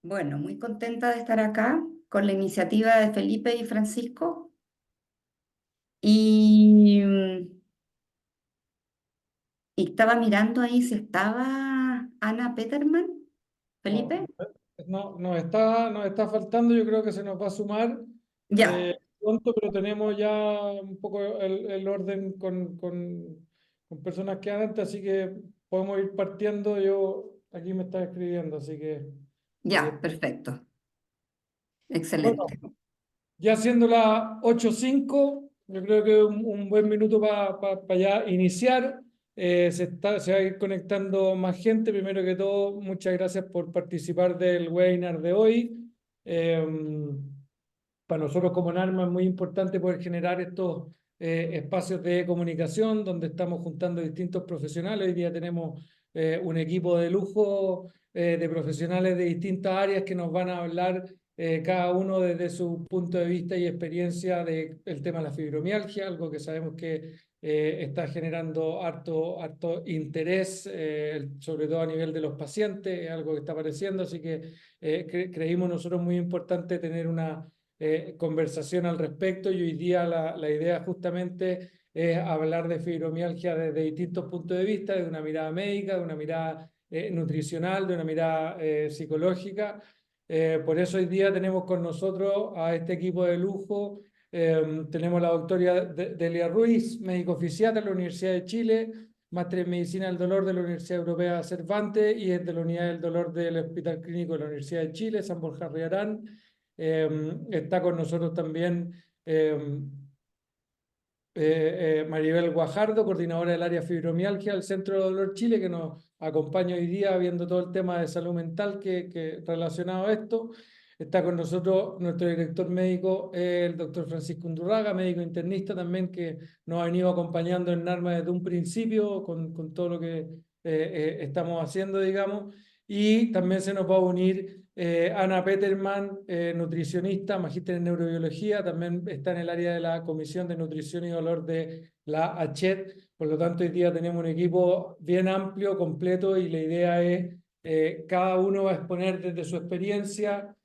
Bueno, muy contenta de estar acá con la iniciativa de Felipe y Francisco. Y, y estaba mirando ahí si estaba Ana Peterman, No, Felipe. no, nos está faltando, yo creo que se nos va a sumar Ya, pronto, pero tenemos ya un poco el orden con personas que antes, así que podemos ir partiendo. Yo aquí me está escribiendo, así que ya, perfecto. bueno, Excelente. ya siendo las 8:05, yo creo que un buen minuto para ya iniciar. Se va a ir conectando más gente. Primero que todo, muchas gracias por participar del webinar de hoy. Para nosotros como NARMA es muy importante poder generar estos espacios de comunicación donde estamos juntando distintos profesionales. Hoy día tenemos un equipo de lujo de profesionales de distintas áreas que nos van a hablar cada uno desde su punto de vista y experiencia del tema de la fibromialgia, algo que sabemos que está generando harto interés, sobre todo a nivel de los pacientes, es algo que está apareciendo, así que creímos nosotros muy importante tener una conversación al respecto, y hoy día la idea justamente es hablar de fibromialgia desde distintos puntos de vista, de una mirada médica, de una mirada nutricional, de una mirada psicológica. Por eso hoy día tenemos con nosotros a este equipo de lujo. Tenemos la doctora Delia Ruiz, médico fisiatra de la Universidad de Chile, máster en Medicina del Dolor de la Universidad Europea Cervantes y es de la Unidad del Dolor del Hospital Clínico de la Universidad de Chile, San Borja Riarán. Está con nosotros también Maribel Guajardo, coordinadora del área fibromialgia del Centro de Dolor Chile, que nos acompaña hoy día viendo todo el tema de salud mental que relacionado a esto. Está con nosotros nuestro director médico, el doctor Francisco Undurraga, médico internista también, que nos ha venido acompañando en NARMA desde un principio con todo lo que estamos haciendo, digamos. Y también se nos va a unir Ana Peterman, nutricionista, magíster en neurobiología, también está en el área de la Comisión de Nutrición y Dolor de la ACHET. Por lo tanto, hoy día tenemos un equipo bien amplio, completo, y la idea es cada uno va a exponer desde su experiencia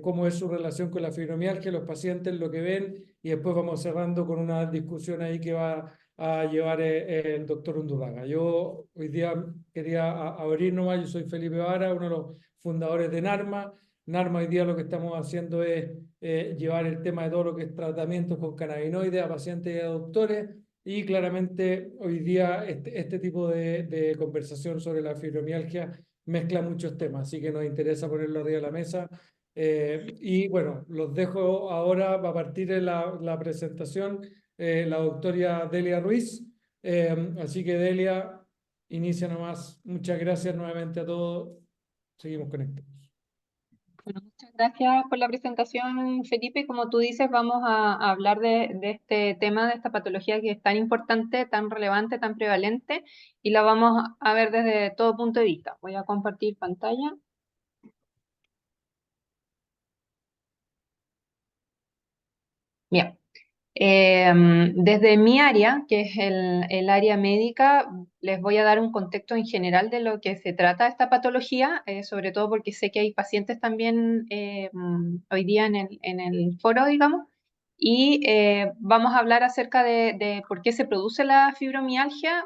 cómo es su relación con la fibromialgia, los pacientes, lo que ven, y después vamos cerrando con una discusión ahí que va a llevar el doctor Undurraga. Yo hoy día quería abrir nomás. Yo soy Felipe Vara, uno de los fundadores de NARMA. NARMA hoy día lo que estamos haciendo es llevar el tema de todo lo que es tratamientos con cannabinoides a pacientes y a doctores, y claramente hoy día este tipo de conversación sobre la fibromialgia mezcla muchos temas, así que nos interesa ponerlo arriba de la mesa. Y bueno, los dejo ahora, va a partir de la presentación la doctora Delia Ruiz. Así que Delia, inicia nomás. Muchas gracias nuevamente a todos. Seguimos conectados. Bueno, muchas gracias por la presentación, Felipe. Como tú dices, vamos a hablar de este tema, de esta patología que es tan importante, tan relevante, tan prevalente, y la vamos a ver desde todo punto de vista. Voy a compartir pantalla. Bien. Desde mi área, que es el área médica, les voy a dar un contexto en general de lo que se trata esta patología, sobre todo porque sé que hay pacientes también hoy día en el foro, digamos, y vamos a hablar acerca de por qué se produce la fibromialgia,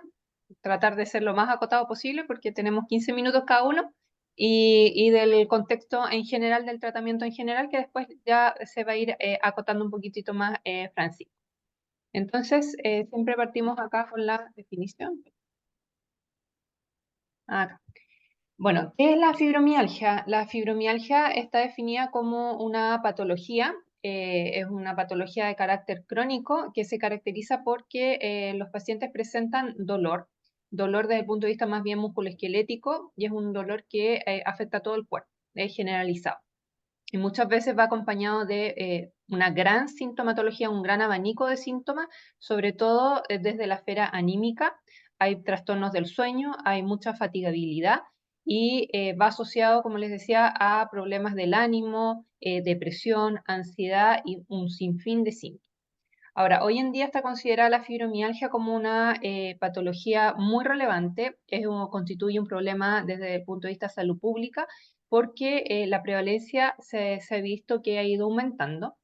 tratar de ser lo más acotado posible porque tenemos 15 minutos cada uno, y del contexto en general, del tratamiento en general, que después ya se va a ir acotando un poquitito más Francisco. Entonces, siempre partimos acá con la definición. Acá. Bueno, ¿qué es la fibromialgia? La fibromialgia está definida como una patología, es una patología de carácter crónico que se caracteriza porque los pacientes presentan dolor desde el punto de vista más bien musculoesquelético, y es un dolor que afecta a todo el cuerpo, es generalizado. Y muchas veces va acompañado de una gran sintomatología, un gran abanico de síntomas, sobre todo desde la esfera anímica. Hay trastornos del sueño, hay mucha fatigabilidad, y va asociado, como les decía, a problemas del ánimo, depresión, ansiedad y un sinfín de síntomas. Ahora, hoy en día está considerada la fibromialgia como una patología muy relevante, constituye un problema desde el punto de vista de salud pública, porque la prevalencia se ha visto que ha ido aumentando.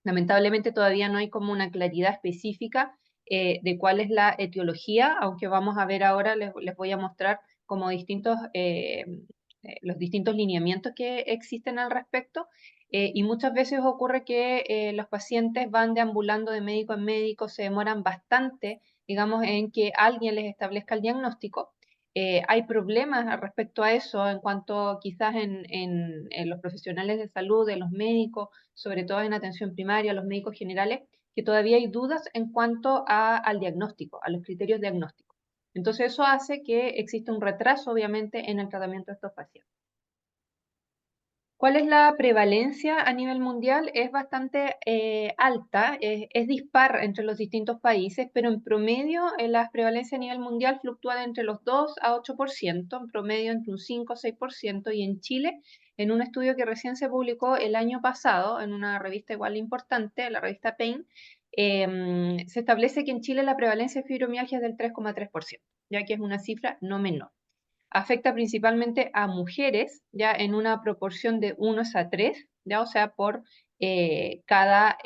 Lamentablemente todavía no hay como una claridad específica de cuál es la etiología, aunque vamos a ver ahora, les voy a mostrar como los distintos lineamientos que existen al respecto. Y muchas veces ocurre que los pacientes van deambulando de médico en médico, se demoran bastante, digamos, en que alguien les establezca el diagnóstico. Hay problemas respecto a eso en cuanto quizás en los profesionales de salud, de los médicos, sobre todo en atención primaria, los médicos generales, que todavía hay dudas en cuanto al diagnóstico, a los criterios diagnósticos. Entonces eso hace que exista un retraso, obviamente, en el tratamiento de estos pacientes. ¿Cuál es la prevalencia a nivel mundial? Es bastante alta, es dispar entre los distintos países, pero en promedio la prevalencia a nivel mundial fluctúa de entre los 2 a 8%, en promedio entre un 5 a 6%, y en Chile, en un estudio que recién se publicó el año pasado, en una revista igual importante, la revista Pain, se establece que en Chile la prevalencia de fibromialgia es del 3,3%, ya que es una cifra no menor. Afecta principalmente a mujeres, ya en una proporción de 1:3, ya, o sea, por cada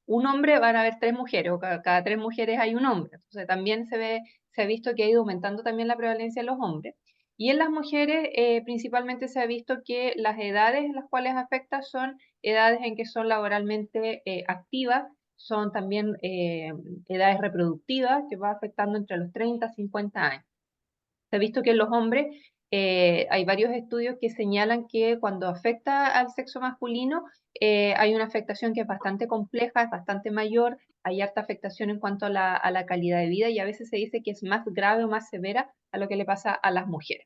un hombre van a haber 3 mujeres, o cada 3 mujeres hay un hombre. Entonces también se ha visto que ha ido aumentando también la prevalencia en los hombres. Y en las mujeres principalmente se ha visto que las edades en las cuales afecta son edades en que son laboralmente activas, son también edades reproductivas, que va afectando entre los 30 y 50 años. Se ha visto que en los hombres hay varios estudios que señalan que cuando afecta al sexo masculino hay una afectación que es bastante compleja, es bastante mayor, hay harta afectación en cuanto a la calidad de vida, y a veces se dice que es más grave o más severa a lo que le pasa a las mujeres.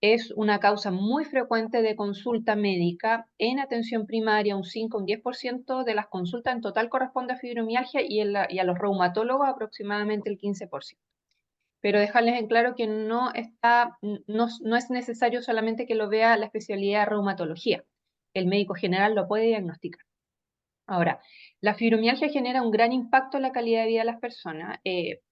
Es una causa muy frecuente de consulta médica. En atención primaria, un 5 o un 10% de las consultas en total corresponde a fibromialgia, y a los reumatólogos aproximadamente el 15%. Pero dejarles en claro que no es necesario solamente que lo vea la especialidad de reumatología. El médico general lo puede diagnosticar. Ahora, la fibromialgia genera un gran impacto en la calidad de vida de las personas.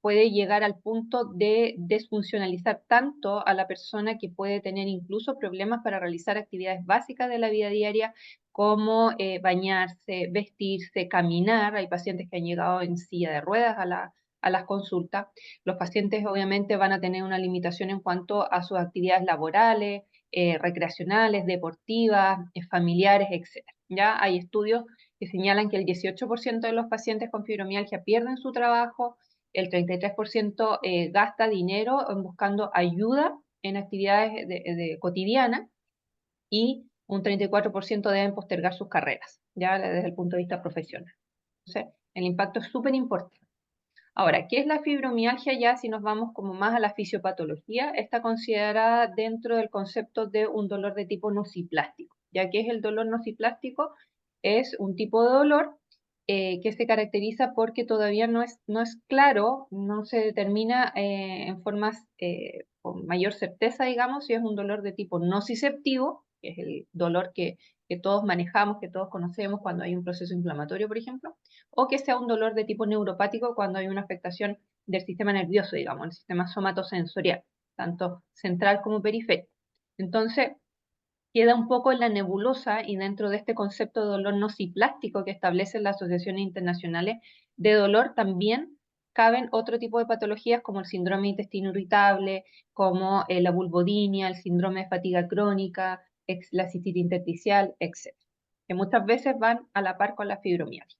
Puede llegar al punto de desfuncionalizar tanto a la persona que puede tener incluso problemas para realizar actividades básicas de la vida diaria, como bañarse, vestirse, caminar. Hay pacientes que han llegado en silla de ruedas a las consultas. Los pacientes obviamente van a tener una limitación en cuanto a sus actividades laborales, recreacionales, deportivas, familiares, etc. Ya hay estudios que señalan que el 18% de los pacientes con fibromialgia pierden su trabajo, el 33% gasta dinero en buscando ayuda en actividades cotidianas, y un 34% deben postergar sus carreras, ya desde el punto de vista profesional. Entonces, el impacto es súper importante. Ahora, ¿qué es la fibromialgia? Ya si nos vamos como más a la fisiopatología, está considerada dentro del concepto de un dolor de tipo nociplástico. Ya que es el dolor nociplástico, es un tipo de dolor que se caracteriza porque todavía no es claro, no se determina en formas con mayor certeza, digamos, si es un dolor de tipo nociceptivo, que es el dolor que todos manejamos, que todos conocemos cuando hay un proceso inflamatorio, por ejemplo, o que sea un dolor de tipo neuropático cuando hay una afectación del sistema nervioso, digamos, el sistema somatosensorial, tanto central como periférico. Entonces, queda un poco en la nebulosa, y dentro de este concepto de dolor nociplástico que establecen las asociaciones internacionales de dolor también caben otro tipo de patologías como el síndrome de intestino irritable, como la vulvodinia, el síndrome de fatiga crónica, la cistitis intersticial, etc., que muchas veces van a la par con la fibromialgia.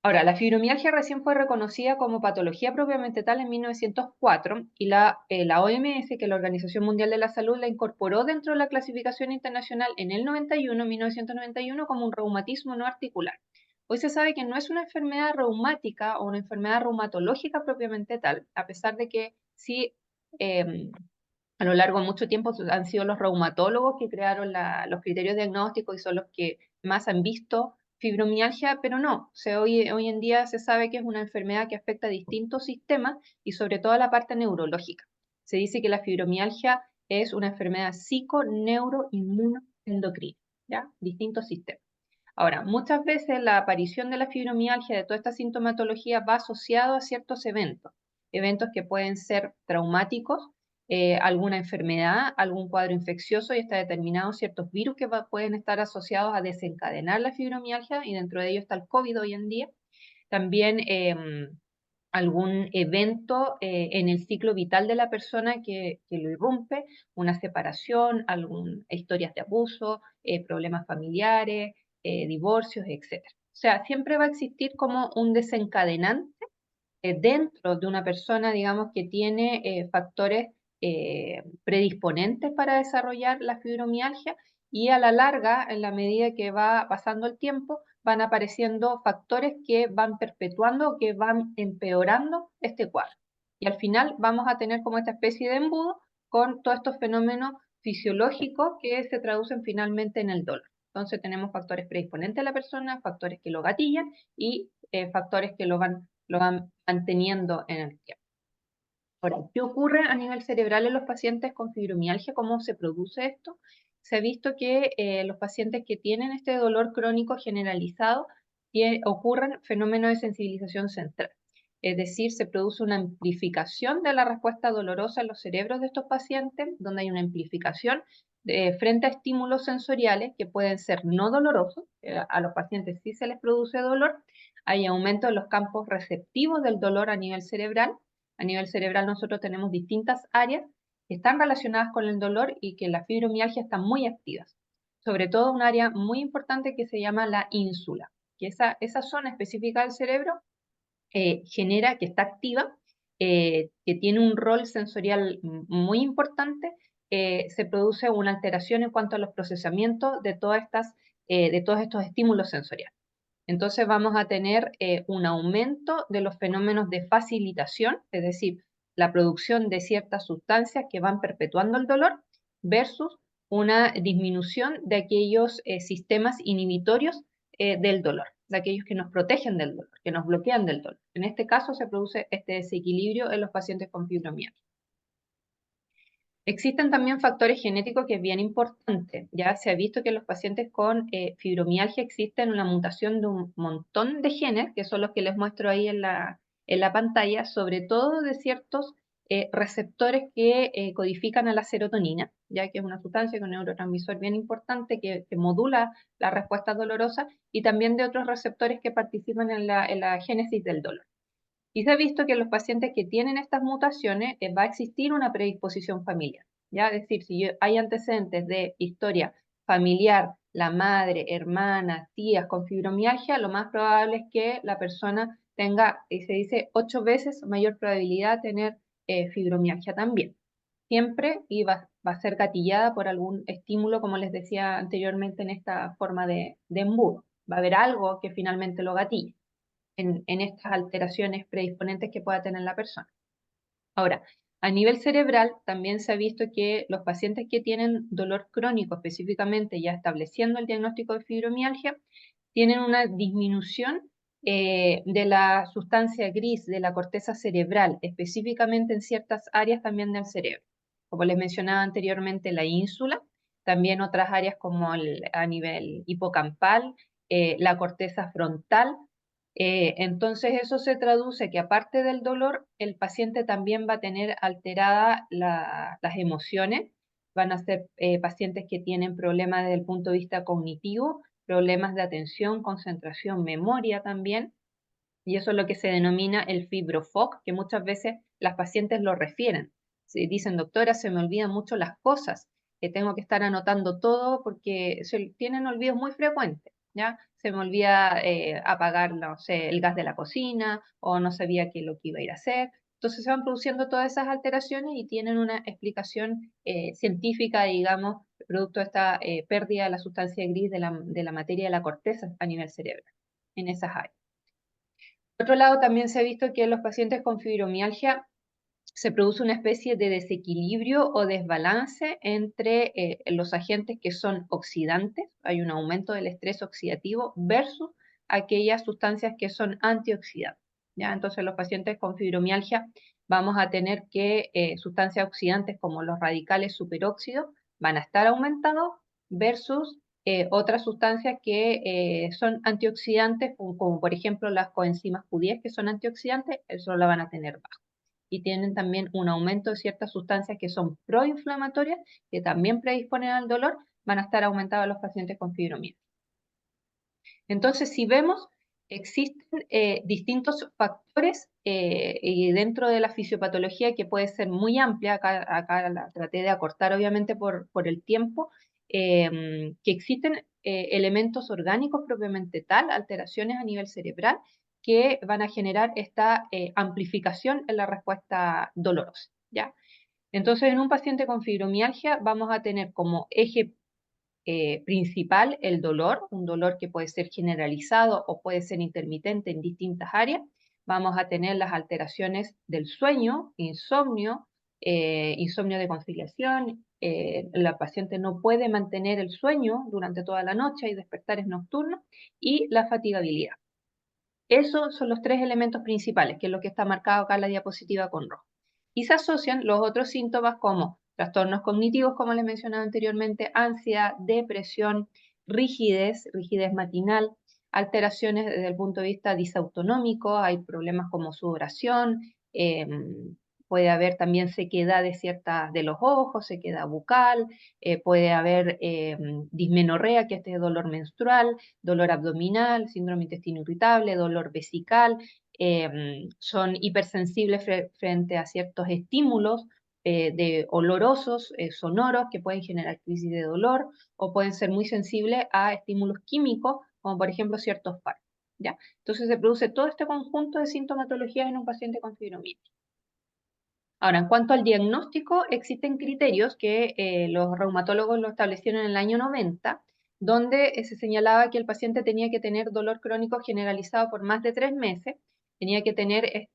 Ahora, la fibromialgia recién fue reconocida como patología propiamente tal en 1904, y la OMS, que es la Organización Mundial de la Salud, la incorporó dentro de la clasificación internacional en el 1991, como un reumatismo no articular. Hoy se sabe que no es una enfermedad reumática o una enfermedad reumatológica propiamente tal, a pesar de que sí, a lo largo de mucho tiempo han sido los reumatólogos que crearon los criterios diagnósticos y son los que más han visto fibromialgia, pero no, hoy en día se sabe que es una enfermedad que afecta a distintos sistemas y sobre todo a la parte neurológica. Se dice que la fibromialgia es una enfermedad psico-neuro-inmunoendocrina, ¿ya? Distintos sistemas. Ahora, muchas veces la aparición de la fibromialgia, de toda esta sintomatología, va asociado a ciertos eventos que pueden ser traumáticos, alguna enfermedad, algún cuadro infeccioso, y está determinado ciertos virus que pueden estar asociados a desencadenar la fibromialgia, y dentro de ellos está el COVID hoy en día. También algún evento en el ciclo vital de la persona que lo irrumpe, una separación, historias de abuso, problemas familiares, divorcios, etc. O sea, siempre va a existir como un desencadenante dentro de una persona, digamos, que tiene factores predisponentes para desarrollar la fibromialgia, y a la larga, en la medida que va pasando el tiempo, van apareciendo factores que van perpetuando o que van empeorando este cuadro. Y al final vamos a tener como esta especie de embudo con todos estos fenómenos fisiológicos que se traducen finalmente en el dolor. Entonces tenemos factores predisponentes a la persona, factores que lo gatillan y factores que lo van manteniendo en el tiempo. Ahora, ¿qué ocurre a nivel cerebral en los pacientes con fibromialgia? ¿Cómo se produce esto? Se ha visto que los pacientes que tienen este dolor crónico generalizado ocurren fenómenos de sensibilización central. Es decir, se produce una amplificación de la respuesta dolorosa en los cerebros de estos pacientes, donde hay una amplificación frente a estímulos sensoriales que pueden ser no dolorosos. A los pacientes sí se les produce dolor. Hay aumento de los campos receptivos del dolor a nivel cerebral. A nivel cerebral nosotros tenemos distintas áreas que están relacionadas con el dolor y que la fibromialgia están muy activas. Sobre todo un área muy importante que se llama la ínsula, que esa zona específica del cerebro genera, que está activa, que tiene un rol sensorial muy importante. Se produce una alteración en cuanto a los procesamientos de todos estos estímulos sensoriales. Entonces vamos a tener un aumento de los fenómenos de facilitación, es decir, la producción de ciertas sustancias que van perpetuando el dolor, versus una disminución de aquellos sistemas inhibitorios del dolor, de aquellos que nos protegen del dolor, que nos bloquean del dolor. En este caso se produce este desequilibrio en los pacientes con fibromialgia. Existen también factores genéticos que es bien importante. Ya se ha visto que en los pacientes con fibromialgia existen una mutación de un montón de genes, que son los que les muestro ahí en la pantalla, sobre todo de ciertos receptores que codifican a la serotonina, ya que es una sustancia, un neurotransmisor bien importante que modula la respuesta dolorosa, y también de otros receptores que participan en la génesis del dolor. Y se ha visto que en los pacientes que tienen estas mutaciones va a existir una predisposición familiar. ¿Ya? Es decir, si hay antecedentes de historia familiar, la madre, hermanas, tías con fibromialgia, lo más probable es que la persona tenga, se dice, 8 veces mayor probabilidad de tener fibromialgia también. Siempre va a ser gatillada por algún estímulo, como les decía anteriormente, en esta forma de embudo. Va a haber algo que finalmente lo gatille en estas alteraciones predisponentes que pueda tener la persona. Ahora, a nivel cerebral también se ha visto que los pacientes que tienen dolor crónico, específicamente ya estableciendo el diagnóstico de fibromialgia, tienen una disminución de la sustancia gris de la corteza cerebral, específicamente en ciertas áreas también del cerebro. Como les mencionaba anteriormente, la ínsula, también otras áreas como a nivel hipocampal, la corteza frontal. Entonces eso se traduce que aparte del dolor, el paciente también va a tener alteradas las emociones. Van a ser pacientes que tienen problemas desde el punto de vista cognitivo, problemas de atención, concentración, memoria también. Y eso es lo que se denomina el fibrofoc, que muchas veces las pacientes lo refieren. Se dicen, doctora, se me olvidan mucho las cosas, tengo que estar anotando todo porque tienen olvidos muy frecuentes, ¿ya? Se me olvida apagar, no sé, el gas de la cocina, o no sabía qué es lo que iba a ir a hacer. Entonces se van produciendo todas esas alteraciones y tienen una explicación científica, digamos, producto de esta pérdida de la sustancia gris de la materia de la corteza a nivel cerebral, en esas áreas. Por otro lado, también se ha visto que en los pacientes con fibromialgia se produce una especie de desequilibrio o desbalance entre los agentes que son oxidantes, hay un aumento del estrés oxidativo, versus aquellas sustancias que son antioxidantes. ¿Ya? Entonces, los pacientes con fibromialgia vamos a tener que sustancias oxidantes como los radicales superóxidos van a estar aumentados versus otras sustancias que son antioxidantes, como por ejemplo las coenzimas Q10, que son antioxidantes, eso la van a tener baja. Y tienen también un aumento de ciertas sustancias que son proinflamatorias, que también predisponen al dolor, van a estar aumentadas en los pacientes con fibromialgia. Entonces, si vemos, existen distintos factores y dentro de la fisiopatología, que puede ser muy amplia, acá la traté de acortar obviamente por el tiempo, que existen elementos orgánicos propiamente tal, alteraciones a nivel cerebral, que van a generar esta amplificación en la respuesta dolorosa, ¿ya? Entonces, en un paciente con fibromialgia vamos a tener como eje principal el dolor, un dolor que puede ser generalizado o puede ser intermitente en distintas áreas. Vamos a tener las alteraciones del sueño, insomnio, insomnio de conciliación. La paciente no puede mantener el sueño durante toda la noche, hay despertares nocturnos, y la fatigabilidad. Esos son los tres elementos principales, que es lo que está marcado acá en la diapositiva con rojo. Y se asocian los otros síntomas como trastornos cognitivos, como les mencionaba anteriormente, ansiedad, depresión, rigidez matinal, alteraciones desde el punto de vista disautonómico, hay problemas como sudoración, puede haber también sequedad de los ojos, sequedad bucal, puede haber dismenorrea, que este es dolor menstrual, dolor abdominal, síndrome intestino irritable, dolor vesical, son hipersensibles frente a ciertos estímulos de olorosos, sonoros, que pueden generar crisis de dolor, o pueden ser muy sensibles a estímulos químicos, como por ejemplo ciertos fármacos, ¿ya? Entonces se produce todo este conjunto de sintomatologías en un paciente con fibromialgia. Ahora, en cuanto al diagnóstico, existen criterios que los reumatólogos lo establecieron en el año 90, donde se señalaba que el paciente tenía que tener dolor crónico generalizado por más de 3 meses, tenía que tener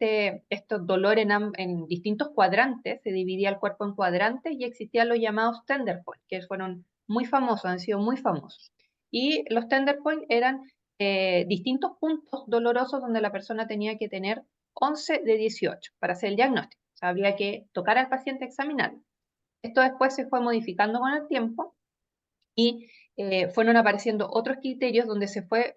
estos dolores en distintos cuadrantes, se dividía el cuerpo en cuadrantes y existían los llamados tender points, que fueron muy famosos, han sido muy famosos. Y los tender points eran distintos puntos dolorosos donde la persona tenía que tener 11 de 18 para hacer el diagnóstico. Habría que tocar al paciente, examinarlo. Esto después se fue modificando con el tiempo y fueron apareciendo otros criterios donde se fue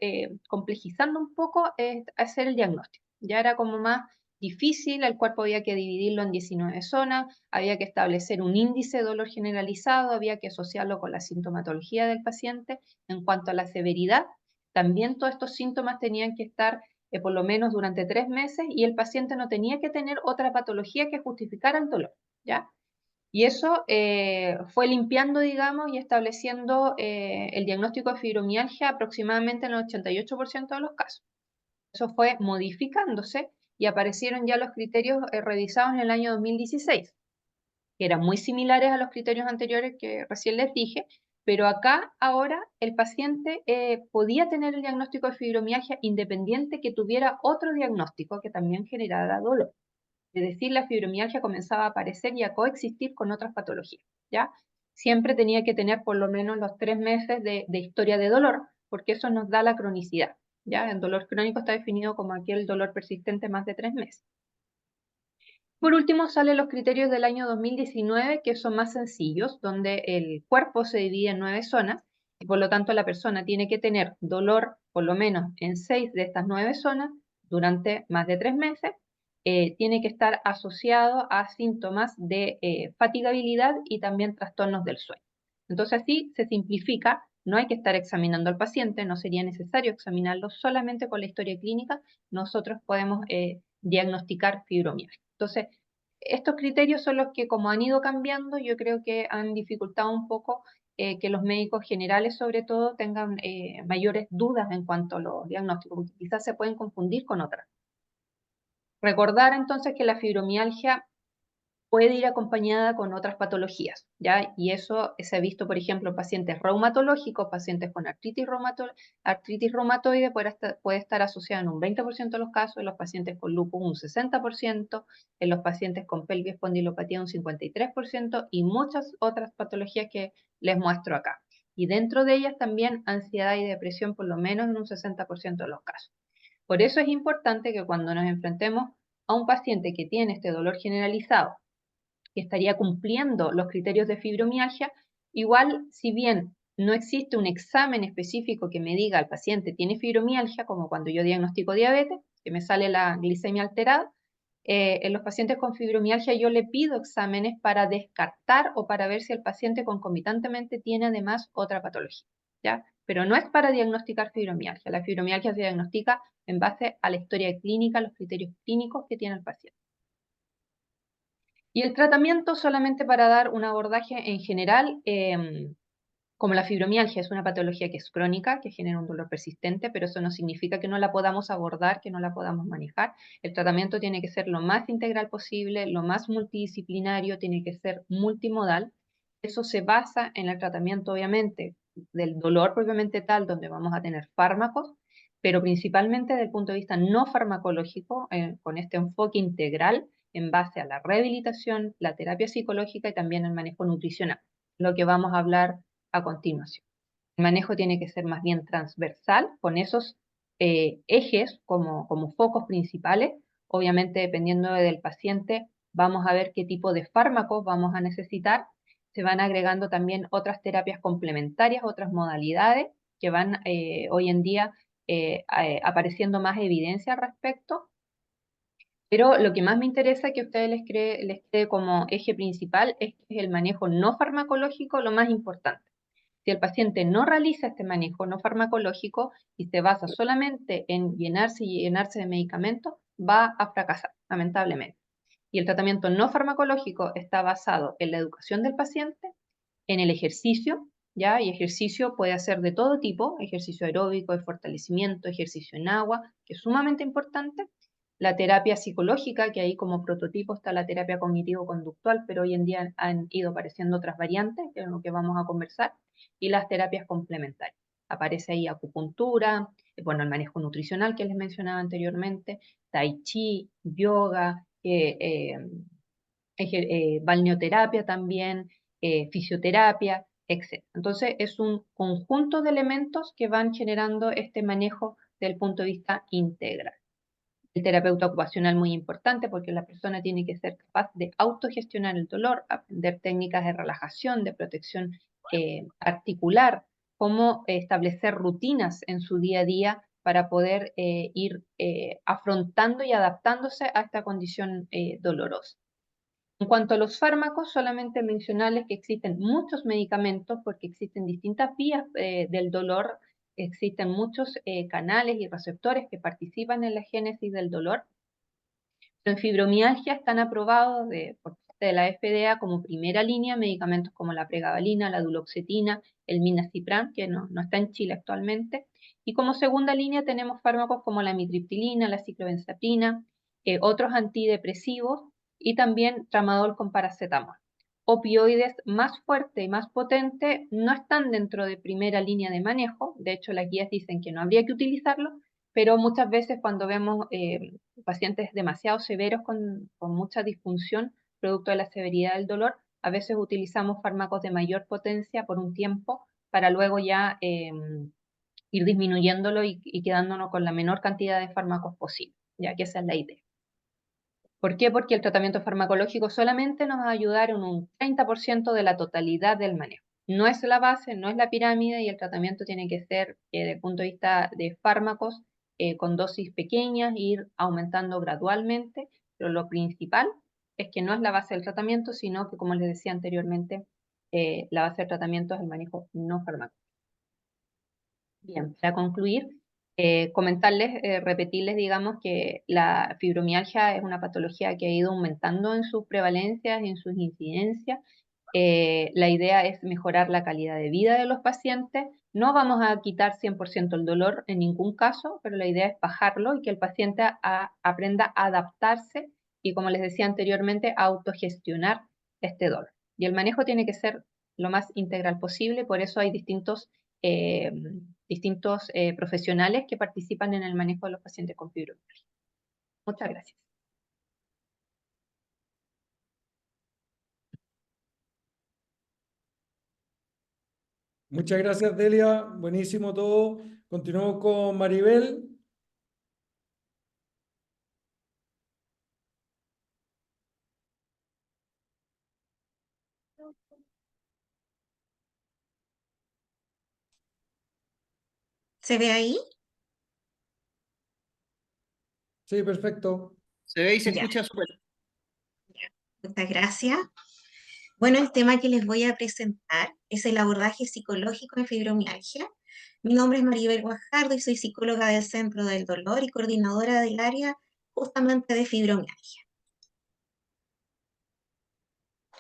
complejizando un poco hacer el diagnóstico. Ya era como más difícil, el cuerpo había que dividirlo en 19 zonas, había que establecer un índice de dolor generalizado, había que asociarlo con la sintomatología del paciente. En cuanto a la severidad, también todos estos síntomas tenían que estar por lo menos durante 3 meses y el paciente no tenía que tener otra patología que justificara el dolor, ¿ya? Y eso fue limpiando, digamos, y estableciendo el diagnóstico de fibromialgia aproximadamente en el 88% de los casos. Eso fue modificándose y aparecieron ya los criterios revisados en el año 2016, que eran muy similares a los criterios anteriores que recién les dije, pero acá ahora el paciente podía tener el diagnóstico de fibromialgia independiente que tuviera otro diagnóstico que también generara dolor. Es decir, la fibromialgia comenzaba a aparecer y a coexistir con otras patologías, ¿ya? Siempre tenía que tener por lo menos los 3 meses de historia de dolor, porque eso nos da la cronicidad, ¿ya? El dolor crónico está definido como aquel dolor persistente más de 3 meses. Por último, salen los criterios del año 2019, que son más sencillos, donde el cuerpo se divide en 9 zonas, y por lo tanto la persona tiene que tener dolor por lo menos en 6 de estas 9 zonas durante más de 3 meses, tiene que estar asociado a síntomas de fatigabilidad y también trastornos del sueño. Entonces así se simplifica, no hay que estar examinando al paciente, no sería necesario examinarlo, solamente con la historia clínica nosotros podemos diagnosticar fibromialgia. Entonces, estos criterios son los que, como han ido cambiando, yo creo que han dificultado un poco que los médicos generales, sobre todo, tengan mayores dudas en cuanto a los diagnósticos, porque quizás se pueden confundir con otras. Recordar entonces que la fibromialgia puede ir acompañada con otras patologías, ¿ya? Y eso se ha visto, por ejemplo, en pacientes reumatológicos, pacientes con artritis reumatoide puede estar asociada en un 20% de los casos, en los pacientes con lupus un 60%, en los pacientes con pelvis espondilopatía un 53% y muchas otras patologías que les muestro acá. Y dentro de ellas también ansiedad y depresión por lo menos en un 60% de los casos. Por eso es importante que cuando nos enfrentemos a un paciente que tiene este dolor generalizado, que estaría cumpliendo los criterios de fibromialgia, igual, si bien no existe un examen específico que me diga al paciente tiene fibromialgia, como cuando yo diagnostico diabetes, que me sale la glicemia alterada. En los pacientes con fibromialgia yo le pido exámenes para descartar o para ver si el paciente concomitantemente tiene además otra patología, ¿ya? Pero no es para diagnosticar fibromialgia. La fibromialgia se diagnostica en base a la historia clínica, los criterios clínicos que tiene el paciente. Y el tratamiento, solamente para dar un abordaje en general, como la fibromialgia es una patología que es crónica, que genera un dolor persistente, pero eso no significa que no la podamos abordar, que no la podamos manejar. El tratamiento tiene que ser lo más integral posible, lo más multidisciplinario, tiene que ser multimodal. Eso se basa en el tratamiento, obviamente, del dolor propiamente tal, donde vamos a tener fármacos, pero principalmente desde el punto de vista no farmacológico, con este enfoque integral en base a la rehabilitación, la terapia psicológica y también el manejo nutricional, lo que vamos a hablar a continuación. El manejo tiene que ser más bien transversal, con esos ejes como focos principales. Obviamente, dependiendo del paciente, vamos a ver qué tipo de fármacos vamos a necesitar. Se van agregando también otras terapias complementarias, otras modalidades que van hoy en día apareciendo más evidencia al respecto. Pero lo que más me interesa que a ustedes les quede como eje principal es que el manejo no farmacológico lo más importante. Si el paciente no realiza este manejo no farmacológico y se basa solamente en llenarse y llenarse de medicamentos, va a fracasar, lamentablemente. Y el tratamiento no farmacológico está basado en la educación del paciente, en el ejercicio, ¿ya? Y ejercicio puede ser de todo tipo, ejercicio aeróbico, de fortalecimiento, ejercicio en agua, que es sumamente importante. La terapia psicológica, que ahí como prototipo está la terapia cognitivo-conductual, pero hoy en día han ido apareciendo otras variantes, que es lo que vamos a conversar, y las terapias complementarias. Aparece ahí acupuntura, bueno, el manejo nutricional que les mencionaba anteriormente, tai chi, yoga, balneoterapia también, fisioterapia, etc. Entonces es un conjunto de elementos que van generando este manejo desde el punto de vista integral. El terapeuta ocupacional muy importante porque la persona tiene que ser capaz de autogestionar el dolor, aprender técnicas de relajación, de protección articular, cómo establecer rutinas en su día a día para poder ir afrontando y adaptándose a esta condición dolorosa. En cuanto a los fármacos, solamente mencionarles que existen muchos medicamentos porque existen distintas vías del dolor, existen muchos canales y receptores que participan en la génesis del dolor. En fibromialgia están aprobados por parte de la FDA como primera línea medicamentos como la pregabalina, la duloxetina, el minacipran, que no está en Chile actualmente, y como segunda línea tenemos fármacos como la amitriptilina, la ciclobenzaprina, otros antidepresivos y también tramadol con paracetamol. Opioides más fuertes y más potentes no están dentro de primera línea de manejo, de hecho las guías dicen que no habría que utilizarlos, pero muchas veces cuando vemos pacientes demasiado severos con mucha disfunción, producto de la severidad del dolor, a veces utilizamos fármacos de mayor potencia por un tiempo para luego ya ir disminuyéndolo y quedándonos con la menor cantidad de fármacos posible, ya que esa es la idea. ¿Por qué? Porque el tratamiento farmacológico solamente nos va a ayudar en un 30% de la totalidad del manejo. No es la base, no es la pirámide y el tratamiento tiene que ser, desde el punto de vista de fármacos, con dosis pequeñas, ir aumentando gradualmente, pero lo principal es que no es la base del tratamiento, sino que, como les decía anteriormente, la base del tratamiento es el manejo no farmacológico. Bien, para concluir, comentarles, repetirles, digamos, que la fibromialgia es una patología que ha ido aumentando en sus prevalencias y en sus incidencias. La idea es mejorar la calidad de vida de los pacientes. No vamos a quitar 100% el dolor en ningún caso, pero la idea es bajarlo y que el paciente aprenda a adaptarse y, como les decía anteriormente, a autogestionar este dolor. Y el manejo tiene que ser lo más integral posible, por eso hay distintos profesionales que participan en el manejo de los pacientes con fibromialgia. Muchas gracias. Muchas gracias, Delia. Buenísimo todo. Continuamos con Maribel. ¿Se ve ahí? Sí, perfecto. Se ve y se Ya, escucha súper. muchas gracias. Bueno, el tema que les voy a presentar es el abordaje psicológico en fibromialgia. Mi nombre es Maribel Guajardo y soy psicóloga del Centro del Dolor y coordinadora del área justamente de fibromialgia.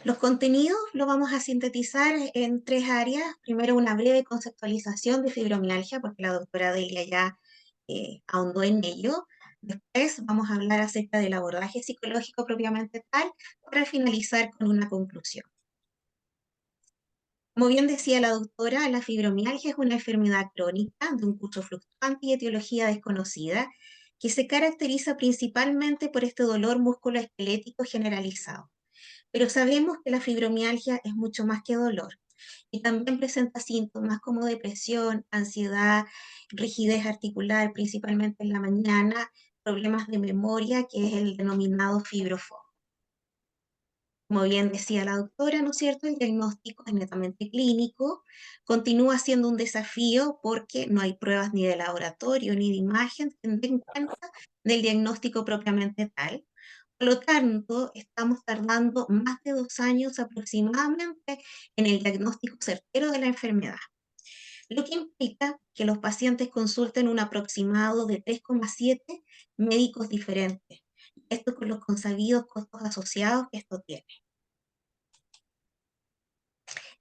Los contenidos los vamos a sintetizar en 3 áreas. Primero, una breve conceptualización de fibromialgia, porque la doctora Delia ya ahondó en ello. Después vamos a hablar acerca del abordaje psicológico propiamente tal, para finalizar con una conclusión. Como bien decía la doctora, la fibromialgia es una enfermedad crónica de un curso fluctuante y etiología desconocida, que se caracteriza principalmente por este dolor musculoesquelético generalizado. Pero sabemos que la fibromialgia es mucho más que dolor y también presenta síntomas como depresión, ansiedad, rigidez articular, principalmente en la mañana, problemas de memoria, que es el denominado fibrofob. Como bien decía la doctora, ¿no es cierto? El diagnóstico es netamente clínico, continúa siendo un desafío porque no hay pruebas ni de laboratorio ni de imagen que den cuenta del diagnóstico propiamente tal. Por lo tanto, estamos tardando más de 2 años aproximadamente en el diagnóstico certero de la enfermedad, lo que implica que los pacientes consulten un aproximado de 3,7 médicos diferentes. Esto con los consabidos costos asociados que esto tiene.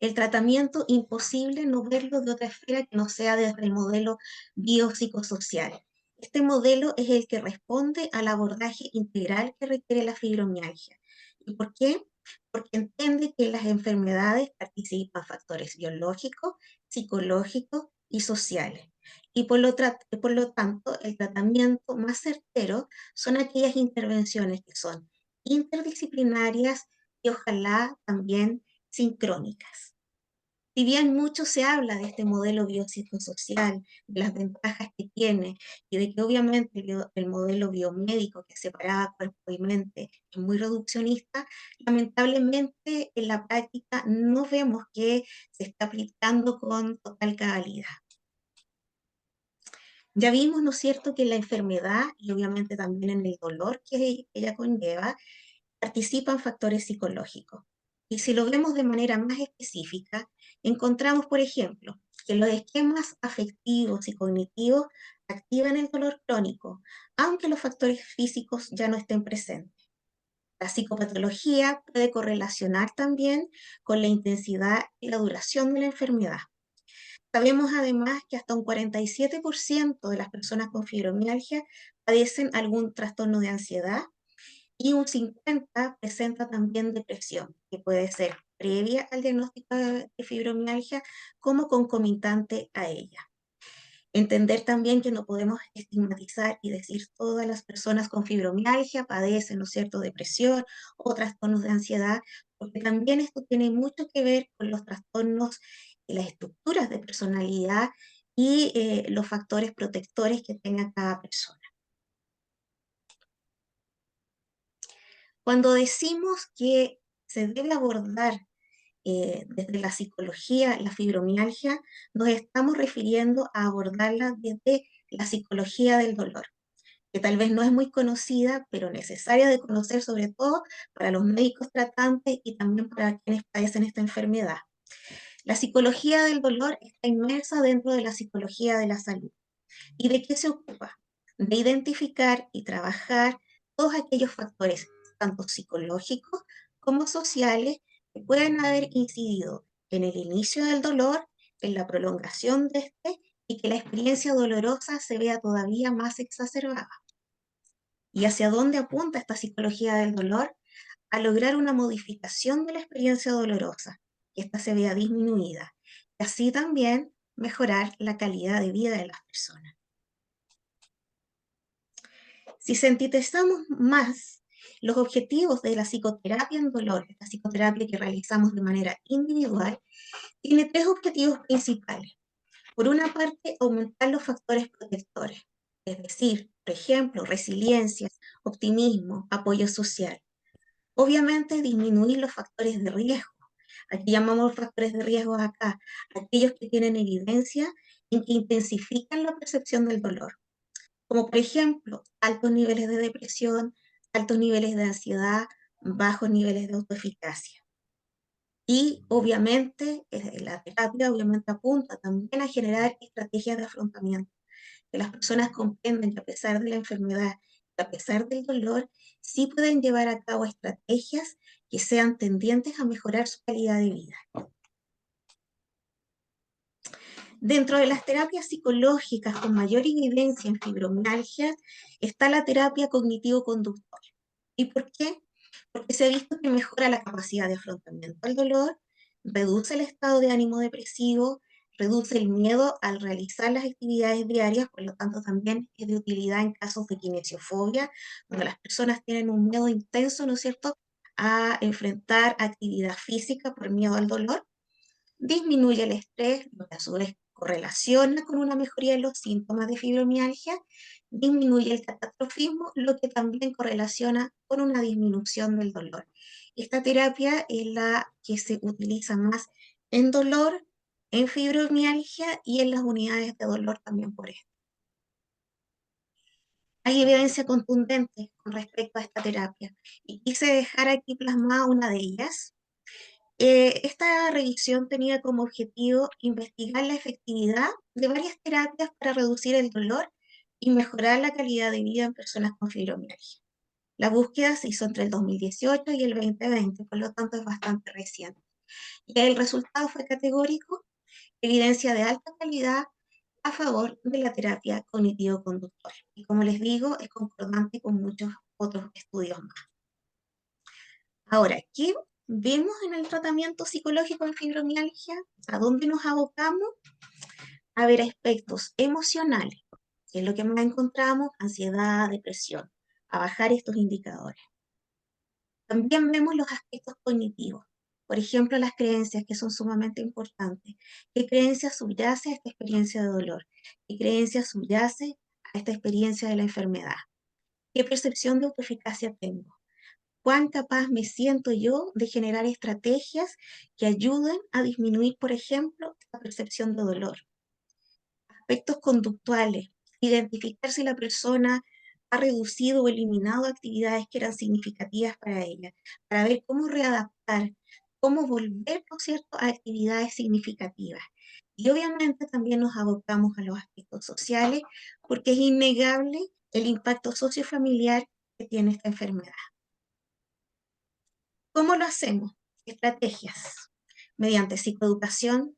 El tratamiento, imposible no verlo de otra esfera que no sea desde el modelo biopsicosocial. Este modelo es el que responde al abordaje integral que requiere la fibromialgia. ¿Y por qué? Porque entiende que en las enfermedades participan factores biológicos, psicológicos y sociales. Y por lo tanto, el tratamiento más certero son aquellas intervenciones que son interdisciplinarias y ojalá también sincrónicas. Si bien mucho se habla de este modelo biopsicosocial, de las ventajas que tiene y de que obviamente el modelo biomédico que separaba cuerpo y mente es muy reduccionista, lamentablemente en la práctica no vemos que se está aplicando con total cabalidad. Ya vimos, ¿no es cierto?, que en la enfermedad y obviamente también en el dolor que ella conlleva, participan factores psicológicos. Y si lo vemos de manera más específica, encontramos, por ejemplo, que los esquemas afectivos y cognitivos activan el dolor crónico, aunque los factores físicos ya no estén presentes. La psicopatología puede correlacionar también con la intensidad y la duración de la enfermedad. Sabemos además que hasta un 47% de las personas con fibromialgia padecen algún trastorno de ansiedad y un 50% presenta también depresión, que puede ser previa al diagnóstico de fibromialgia como concomitante a ella. Entender también que no podemos estigmatizar y decir todas las personas con fibromialgia padecen, ¿no es cierto?, depresión o trastornos de ansiedad, porque también esto tiene mucho que ver con los trastornos y las estructuras de personalidad y los factores protectores que tenga cada persona. Cuando decimos que se debe abordar desde la psicología, la fibromialgia, nos estamos refiriendo a abordarla desde la psicología del dolor, que tal vez no es muy conocida, pero necesaria de conocer, sobre todo para los médicos tratantes y también para quienes padecen esta enfermedad. La psicología del dolor está inmersa dentro de la psicología de la salud. ¿Y de qué se ocupa? De identificar y trabajar todos aquellos factores, tanto psicológicos como sociales, que pueden haber incidido en el inicio del dolor, en la prolongación de este y que la experiencia dolorosa se vea todavía más exacerbada. ¿Y hacia dónde apunta esta psicología del dolor? A lograr una modificación de la experiencia dolorosa, que ésta se vea disminuida, y así también mejorar la calidad de vida de las personas. Si sintetizamos más los objetivos de la psicoterapia en dolor, esta psicoterapia que realizamos de manera individual, tiene 3 objetivos principales. Por una parte, aumentar los factores protectores, es decir, por ejemplo, resiliencia, optimismo, apoyo social. Obviamente, disminuir los factores de riesgo. Aquí llamamos factores de riesgo acá, aquellos que tienen evidencia en que intensifican la percepción del dolor, como por ejemplo, altos niveles de depresión, altos niveles de ansiedad, bajos niveles de autoeficacia. Y obviamente la terapia obviamente apunta también a generar estrategias de afrontamiento, que las personas comprenden que a pesar de la enfermedad, a pesar del dolor, sí pueden llevar a cabo estrategias que sean tendientes a mejorar su calidad de vida. Dentro de las terapias psicológicas con mayor evidencia en fibromialgia está la terapia cognitivo-conductual. ¿Y por qué? Porque se ha visto que mejora la capacidad de afrontamiento al dolor, reduce el estado de ánimo depresivo, reduce el miedo al realizar las actividades diarias, por lo tanto también es de utilidad en casos de kinesiofobia, cuando las personas tienen un miedo intenso, ¿no es cierto?, a enfrentar actividad física por miedo al dolor. Disminuye el estrés, lo que a su vez correlaciona con una mejoría de los síntomas de fibromialgia, disminuye el catastrofismo, lo que también correlaciona con una disminución del dolor. Esta terapia es la que se utiliza más en dolor, en fibromialgia y en las unidades de dolor también por esto. Hay evidencia contundente con respecto a esta terapia y quise dejar aquí plasmada una de ellas. Esta revisión tenía como objetivo investigar la efectividad de varias terapias para reducir el dolor y mejorar la calidad de vida en personas con fibromialgia. La búsqueda se hizo entre el 2018 y el 2020, por lo tanto es bastante reciente. Y el resultado fue categórico, evidencia de alta calidad a favor de la terapia cognitivo-conductual. Y como les digo, es concordante con muchos otros estudios más. Ahora, ¿qué vemos en el tratamiento psicológico en fibromialgia? ¿A dónde nos abocamos? A ver aspectos emocionales, que es lo que más encontramos, ansiedad, depresión, a bajar estos indicadores. También vemos los aspectos cognitivos, por ejemplo, las creencias, que son sumamente importantes. ¿Qué creencia subyace a esta experiencia de dolor? ¿Qué creencia subyace a esta experiencia de la enfermedad? ¿Qué percepción de autoeficacia tengo? ¿Cuán capaz me siento yo de generar estrategias que ayuden a disminuir, por ejemplo, la percepción de dolor? Aspectos conductuales, identificar si la persona ha reducido o eliminado actividades que eran significativas para ella, para ver cómo readaptar, cómo volver, ¿no es cierto?, a actividades significativas. Y obviamente también nos abocamos a los aspectos sociales, porque es innegable el impacto sociofamiliar que tiene esta enfermedad. ¿Cómo lo hacemos? Estrategias. Mediante psicoeducación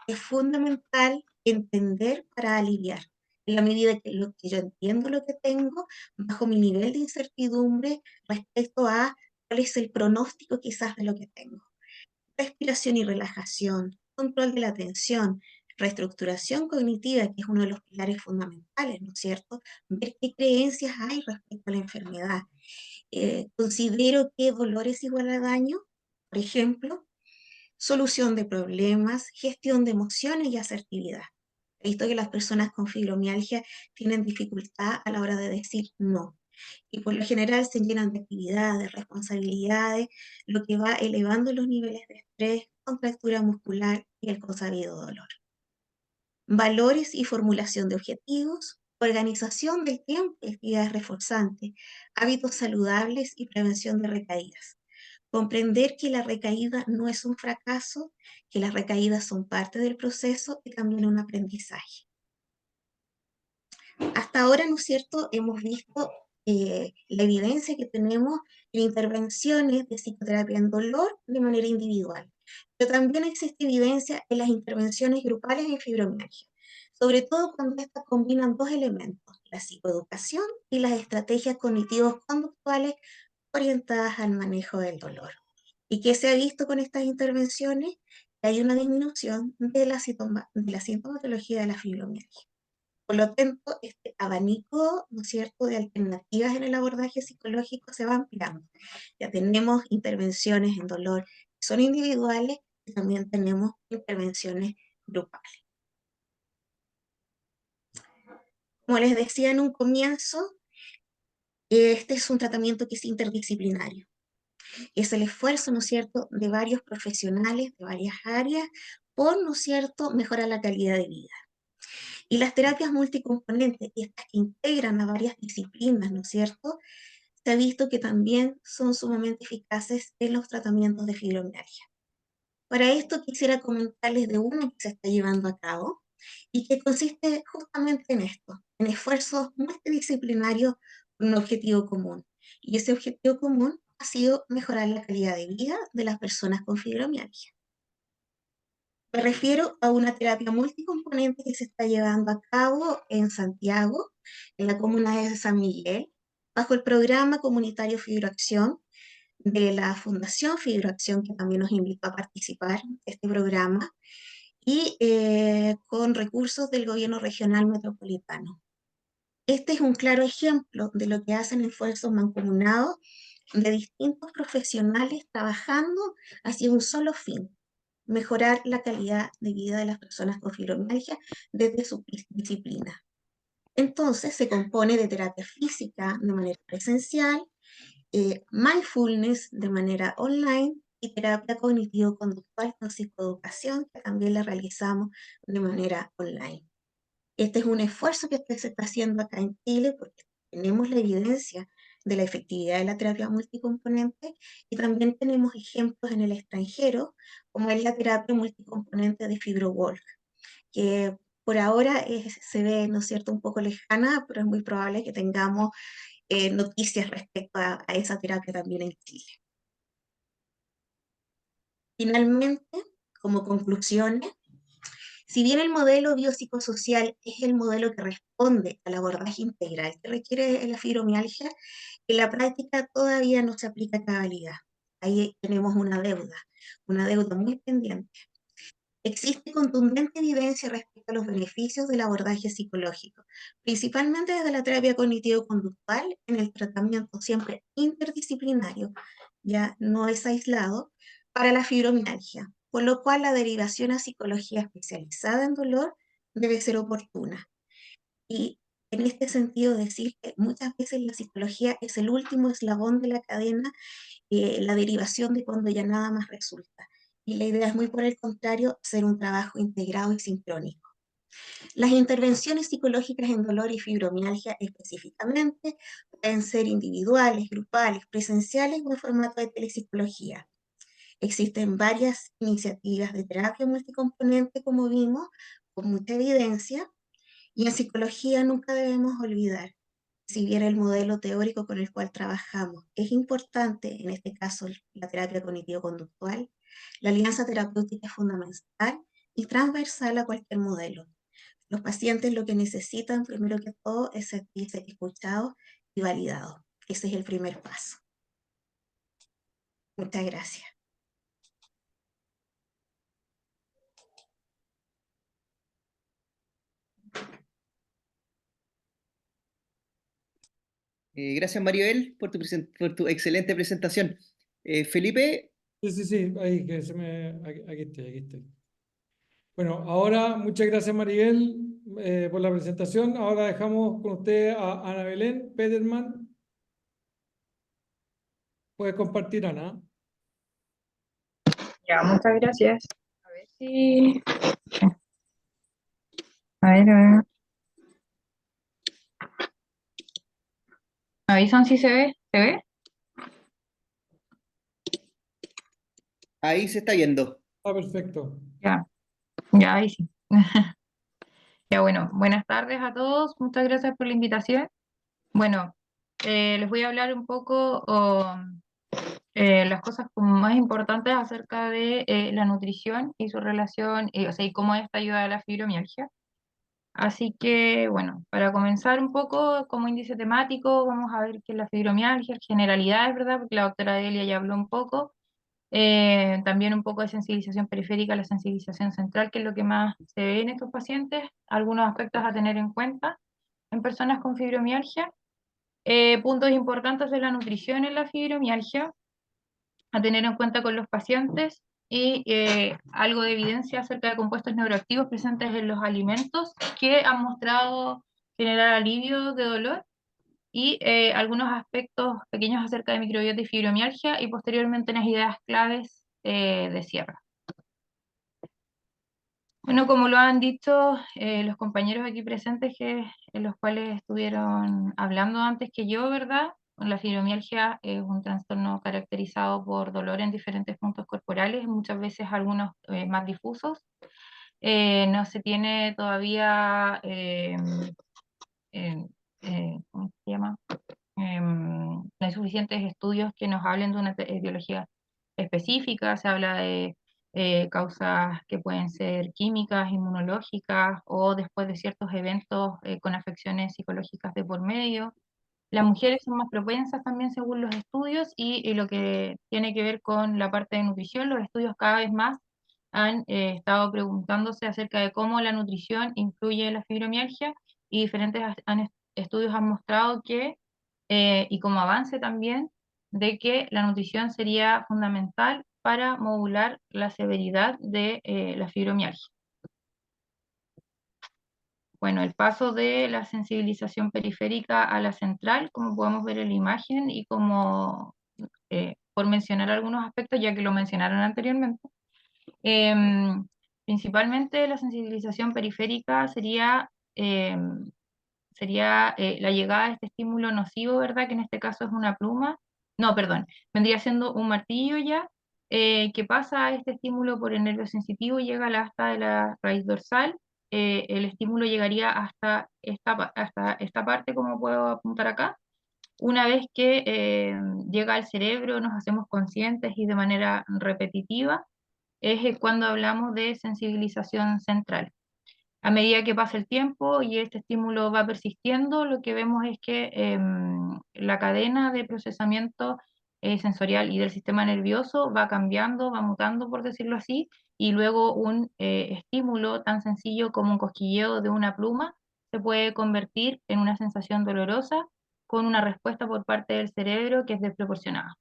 es fundamental entender para aliviar. En la medida que yo entiendo lo que tengo, bajo mi nivel de incertidumbre respecto a cuál es el pronóstico quizás de lo que tengo. Respiración y relajación, control de la atención, reestructuración cognitiva, que es uno de los pilares fundamentales, ¿no es cierto? Ver qué creencias hay respecto a la enfermedad. Considero que dolor es igual a daño, por ejemplo, solución de problemas, gestión de emociones y asertividad. He visto que las personas con fibromialgia tienen dificultad a la hora de decir no. Y por lo general se llenan de actividades, responsabilidades, lo que va elevando los niveles de estrés, contractura muscular y el consabido dolor. Valores y formulación de objetivos, organización del tiempo y actividades reforzantes, hábitos saludables y prevención de recaídas. Comprender que la recaída no es un fracaso, que las recaídas son parte del proceso y también un aprendizaje. Hasta ahora, ¿no es cierto?, hemos visto la evidencia que tenemos en intervenciones de psicoterapia en dolor de manera individual, pero también existe evidencia en las intervenciones grupales en fibromialgia, sobre todo cuando estas combinan dos elementos, la psicoeducación y las estrategias cognitivos conductuales orientadas al manejo del dolor. ¿Y qué se ha visto con estas intervenciones? Que hay una disminución de la sintomatología de la fibromialgia. Por lo tanto, este abanico, ¿no es cierto?, de alternativas en el abordaje psicológico se va ampliando. Ya tenemos intervenciones en dolor que son individuales y también tenemos intervenciones grupales. Como les decía en un comienzo, este es un tratamiento que es interdisciplinario. Es el esfuerzo, ¿no es cierto?, de varios profesionales de varias áreas por, ¿no es cierto?, mejorar la calidad de vida. Y las terapias multicomponentes, estas que integran a varias disciplinas, ¿no es cierto?, se ha visto que también son sumamente eficaces en los tratamientos de fibromialgia. Para esto quisiera comentarles de uno que se está llevando a cabo y que consiste justamente en esto, en esfuerzos multidisciplinarios con un objetivo común. Y ese objetivo común ha sido mejorar la calidad de vida de las personas con fibromialgia. Me refiero a una terapia multicomponente que se está llevando a cabo en Santiago, en la comuna de San Miguel, bajo el programa comunitario Fibroacción de la Fundación Fibroacción, que también nos invitó a participar en este programa, y con recursos del gobierno regional metropolitano. Este es un claro ejemplo de lo que hacen esfuerzos mancomunados de distintos profesionales trabajando hacia un solo fin: mejorar la calidad de vida de las personas con fibromialgia desde su disciplina. Entonces, se compone de terapia física de manera presencial, mindfulness de manera online y terapia cognitivo-conductual con psicoeducación, que también la realizamos de manera online. Este es un esfuerzo que se está haciendo acá en Chile porque tenemos la evidencia de la efectividad de la terapia multicomponente y también tenemos ejemplos en el extranjero, como es la terapia multicomponente de FibroWalk, que por ahora se ve, ¿no es cierto?, un poco lejana, pero es muy probable que tengamos noticias respecto a esa terapia también en Chile. Finalmente, como conclusiones, si bien el modelo biopsicosocial es el modelo que responde al abordaje integral que requiere la fibromialgia, en la práctica todavía no se aplica a cabalidad. Ahí tenemos una deuda muy pendiente. Existe contundente evidencia respecto a los beneficios del abordaje psicológico, principalmente desde la terapia cognitivo-conductual en el tratamiento siempre interdisciplinario, ya no es aislado, para la fibromialgia, por lo cual la derivación a psicología especializada en dolor debe ser oportuna. Y en este sentido decir que muchas veces la psicología es el último eslabón de la cadena, la derivación de cuando ya nada más resulta. Y la idea es muy por el contrario, hacer un trabajo integrado y sincrónico. Las intervenciones psicológicas en dolor y fibromialgia específicamente pueden ser individuales, grupales, presenciales o en formato de telepsicología. Existen varias iniciativas de terapia multicomponente, como vimos, con mucha evidencia, y en psicología nunca debemos olvidar, si bien el modelo teórico con el cual trabajamos es importante, en este caso la terapia cognitivo-conductual, la alianza terapéutica es fundamental y transversal a cualquier modelo. Los pacientes lo que necesitan, primero que todo, es sentirse escuchados y validados. Ese es el primer paso. Muchas gracias. Gracias, Maribel, por tu excelente presentación. Felipe, Sí, ahí que aquí estoy. Bueno, ahora muchas gracias Maribel por la presentación. Ahora dejamos con usted a Ana Belén Peterman. Puede compartir, Ana. Ya, muchas gracias. A ver si... A ver. ¿Me avisan si se ve? ¿Se ve? ahí se está viendo. Ah, perfecto. Ya, ahí sí. Ya, bueno, buenas tardes a todos. Muchas gracias por la invitación. Bueno, les voy a hablar un poco las cosas como más importantes acerca de la nutrición y su relación, o sea, y cómo esta ayuda a la fibromialgia. Así que, bueno, para comenzar un poco como índice temático, vamos a ver qué es la fibromialgia, generalidades, ¿verdad? Porque la doctora Delia ya habló un poco. También un poco de sensibilización periférica, la sensibilización central, que es lo que más se ve en estos pacientes, algunos aspectos a tener en cuenta en personas con fibromialgia. Puntos importantes de la nutrición en la fibromialgia, a tener en cuenta con los pacientes, y algo de evidencia acerca de compuestos neuroactivos presentes en los alimentos que han mostrado generar alivio de dolor, y algunos aspectos pequeños acerca de microbiota y fibromialgia, y posteriormente unas ideas claves de cierre. Bueno, como lo han dicho los compañeros aquí presentes, en los cuales estuvieron hablando antes que yo, ¿verdad? La fibromialgia es un trastorno caracterizado por dolor en diferentes puntos corporales, muchas veces algunos más difusos. No se tiene todavía, ¿cómo se llama? No hay suficientes estudios que nos hablen de una etiología específica. Se habla de causas que pueden ser químicas, inmunológicas o después de ciertos eventos con afecciones psicológicas de por medio. Las mujeres son más propensas también según los estudios y lo que tiene que ver con la parte de nutrición, los estudios cada vez más han estado preguntándose acerca de cómo la nutrición influye en la fibromialgia y diferentes estudios han mostrado que, y como avance también, de que la nutrición sería fundamental para modular la severidad de la fibromialgia. Bueno, el paso de la sensibilización periférica a la central, como podemos ver en la imagen, y como, por mencionar algunos aspectos, ya que lo mencionaron anteriormente, principalmente la sensibilización periférica sería la llegada de este estímulo nocivo, ¿verdad? Que en este caso es una pluma, no, perdón, vendría siendo un martillo ya, que pasa a este estímulo por el nervio sensitivo y llega a la asta de la raíz dorsal. El estímulo llegaría hasta esta parte, como puedo apuntar acá. Una vez que llega al cerebro, nos hacemos conscientes y de manera repetitiva, es cuando hablamos de sensibilización central. A medida que pasa el tiempo y este estímulo va persistiendo, lo que vemos es que la cadena de procesamiento sensorial y del sistema nervioso va cambiando, va mutando, por decirlo así, y luego un estímulo tan sencillo como un cosquilleo de una pluma se puede convertir en una sensación dolorosa con una respuesta por parte del cerebro que es desproporcionada.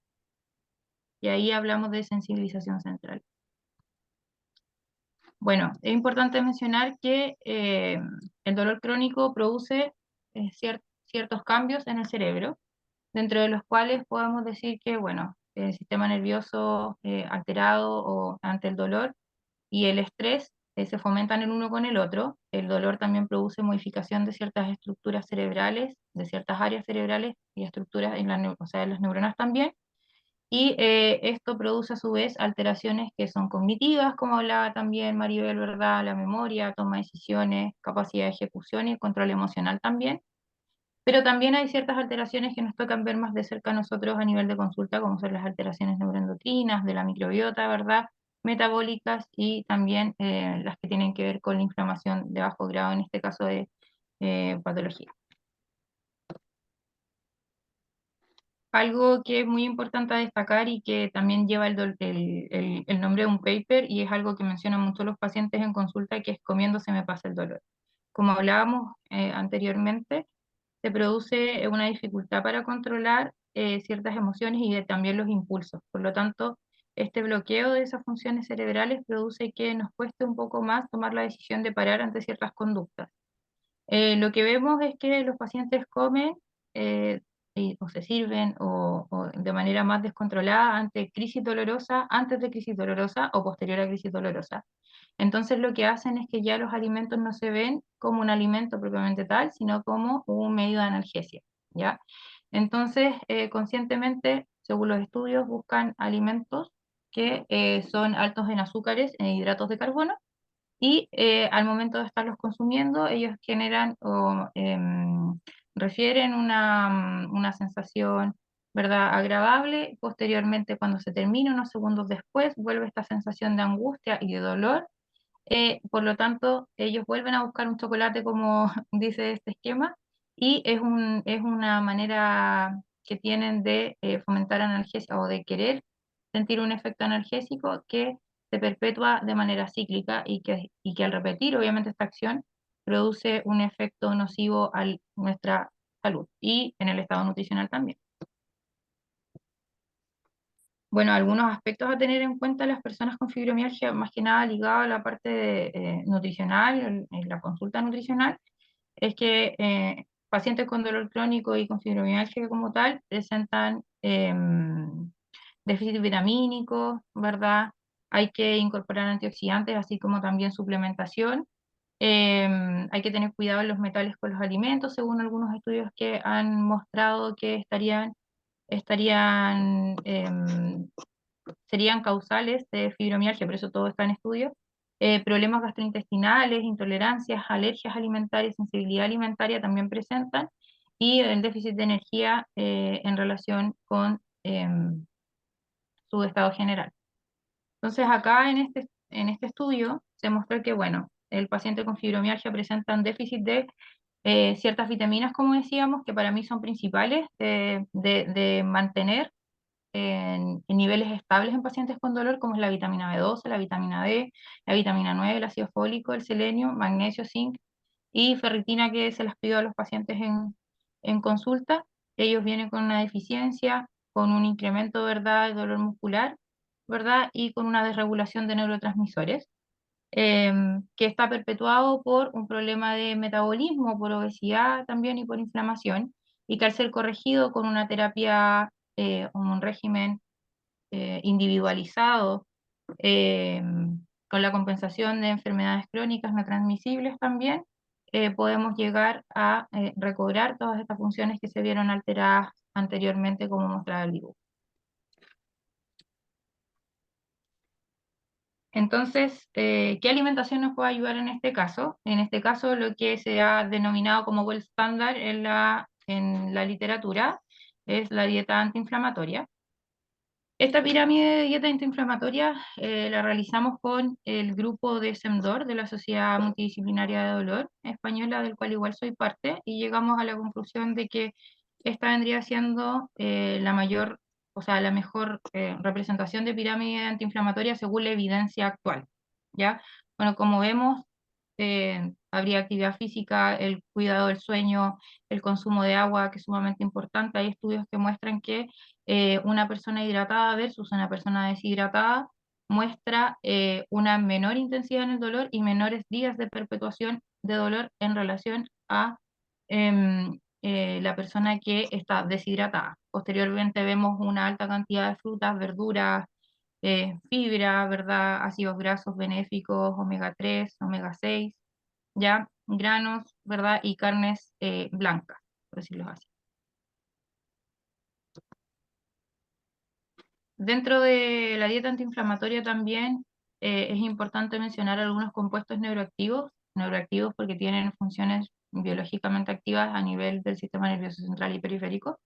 Y ahí hablamos de sensibilización central. Bueno, es importante mencionar que el dolor crónico produce ciertos cambios en el cerebro, dentro de los cuales podemos decir que, bueno, el sistema nervioso alterado o ante el dolor y el estrés se fomentan el uno con el otro. El dolor también produce modificación de ciertas estructuras cerebrales, de ciertas áreas cerebrales y estructuras en o sea, en las neuronas también. Y esto produce a su vez alteraciones que son cognitivas, como hablaba también Maribel, ¿verdad? La memoria, toma de decisiones, capacidad de ejecución y el control emocional también. Pero también hay ciertas alteraciones que nos tocan ver más de cerca a nosotros a nivel de consulta, como son las alteraciones neuroendocrinas, de la microbiota, ¿verdad? Metabólicas y también las que tienen que ver con la inflamación de bajo grado, en este caso de patología. Algo que es muy importante a destacar y que también lleva el nombre de un paper y es algo que mencionan muchos los pacientes en consulta, que es comiendo se me pasa el dolor. Como hablábamos anteriormente, se produce una dificultad para controlar ciertas emociones y también los impulsos. Por lo tanto, este bloqueo de esas funciones cerebrales produce que nos cueste un poco más tomar la decisión de parar ante ciertas conductas. Lo que vemos es que los pacientes comen eh, o se sirven o de manera más descontrolada ante crisis dolorosa, antes de crisis dolorosa o posterior a crisis dolorosa. Entonces lo que hacen es que ya los alimentos no se ven como un alimento propiamente tal, sino como un medio de analgesia, ¿ya? Entonces, conscientemente, según los estudios, buscan alimentos que son altos en azúcares e hidratos de carbono, y al momento de estarlos consumiendo, ellos generan o refieren una sensación, ¿verdad?, agradable. Posteriormente, cuando se termina, unos segundos después, vuelve esta sensación de angustia y de dolor. Por lo tanto, ellos vuelven a buscar un chocolate, como dice este esquema, y es una manera que tienen de fomentar analgesia o de querer sentir un efecto analgésico que se perpetúa de manera cíclica y que al repetir, obviamente, esta acción produce un efecto nocivo a nuestra salud y en el estado nutricional también. Bueno, algunos aspectos a tener en cuenta las personas con fibromialgia, más que nada ligado a la parte nutricional, en la consulta nutricional, es que pacientes con dolor crónico y con fibromialgia como tal presentan déficit vitamínico, ¿verdad? hay que incorporar antioxidantes, así como también suplementación. Hay que tener cuidado en los metales con los alimentos, según algunos estudios que han mostrado que serían causales de fibromialgia, por eso todo está en estudio. Problemas gastrointestinales, intolerancias, alergias alimentarias, sensibilidad alimentaria también presentan, y el déficit de energía en relación con su estado general. Entonces acá en este estudio se mostró que, bueno, el paciente con fibromialgia presenta un déficit de ciertas vitaminas, como decíamos, que para mí son principales de mantener en niveles estables en pacientes con dolor, como es la vitamina B12, la vitamina D, la vitamina 9, el ácido fólico, el selenio, magnesio, zinc y ferritina, que se las pido a los pacientes en consulta. Ellos vienen con una deficiencia, con un incremento, ¿verdad?, de dolor muscular, ¿verdad?, y con una desregulación de neurotransmisores, que está perpetuado por un problema de metabolismo, por obesidad también y por inflamación, y que al ser corregido con una terapia, un régimen individualizado, con la compensación de enfermedades crónicas no transmisibles también, podemos llegar a recobrar todas estas funciones que se vieron alteradas anteriormente, como mostraba el dibujo. Entonces, ¿qué alimentación nos puede ayudar en este caso? En este caso, lo que se ha denominado como gold standard en la literatura es la dieta antiinflamatoria. Esta pirámide de dieta antiinflamatoria la realizamos con el grupo de SEMDOR, de la Sociedad Multidisciplinaria de Dolor Española, del cual igual soy parte, y llegamos a la conclusión de que esta vendría siendo la mejor representación de pirámide antiinflamatoria según la evidencia actual, ¿ya? Bueno, como vemos, habría actividad física, el cuidado del sueño, el consumo de agua, que es sumamente importante. Hay estudios que muestran que una persona hidratada versus una persona deshidratada muestra una menor intensidad en el dolor y menores días de perpetuación de dolor en relación a la persona que está deshidratada. Posteriormente vemos una alta cantidad de frutas, verduras, fibra, ¿verdad?, ácidos grasos benéficos, omega 3, omega 6, ya, granos, ¿verdad?, y carnes blancas, por decirlo así. Dentro de la dieta antiinflamatoria también es importante mencionar algunos compuestos neuroactivos porque tienen funciones biológicamente activas a nivel del sistema nervioso central y periférico,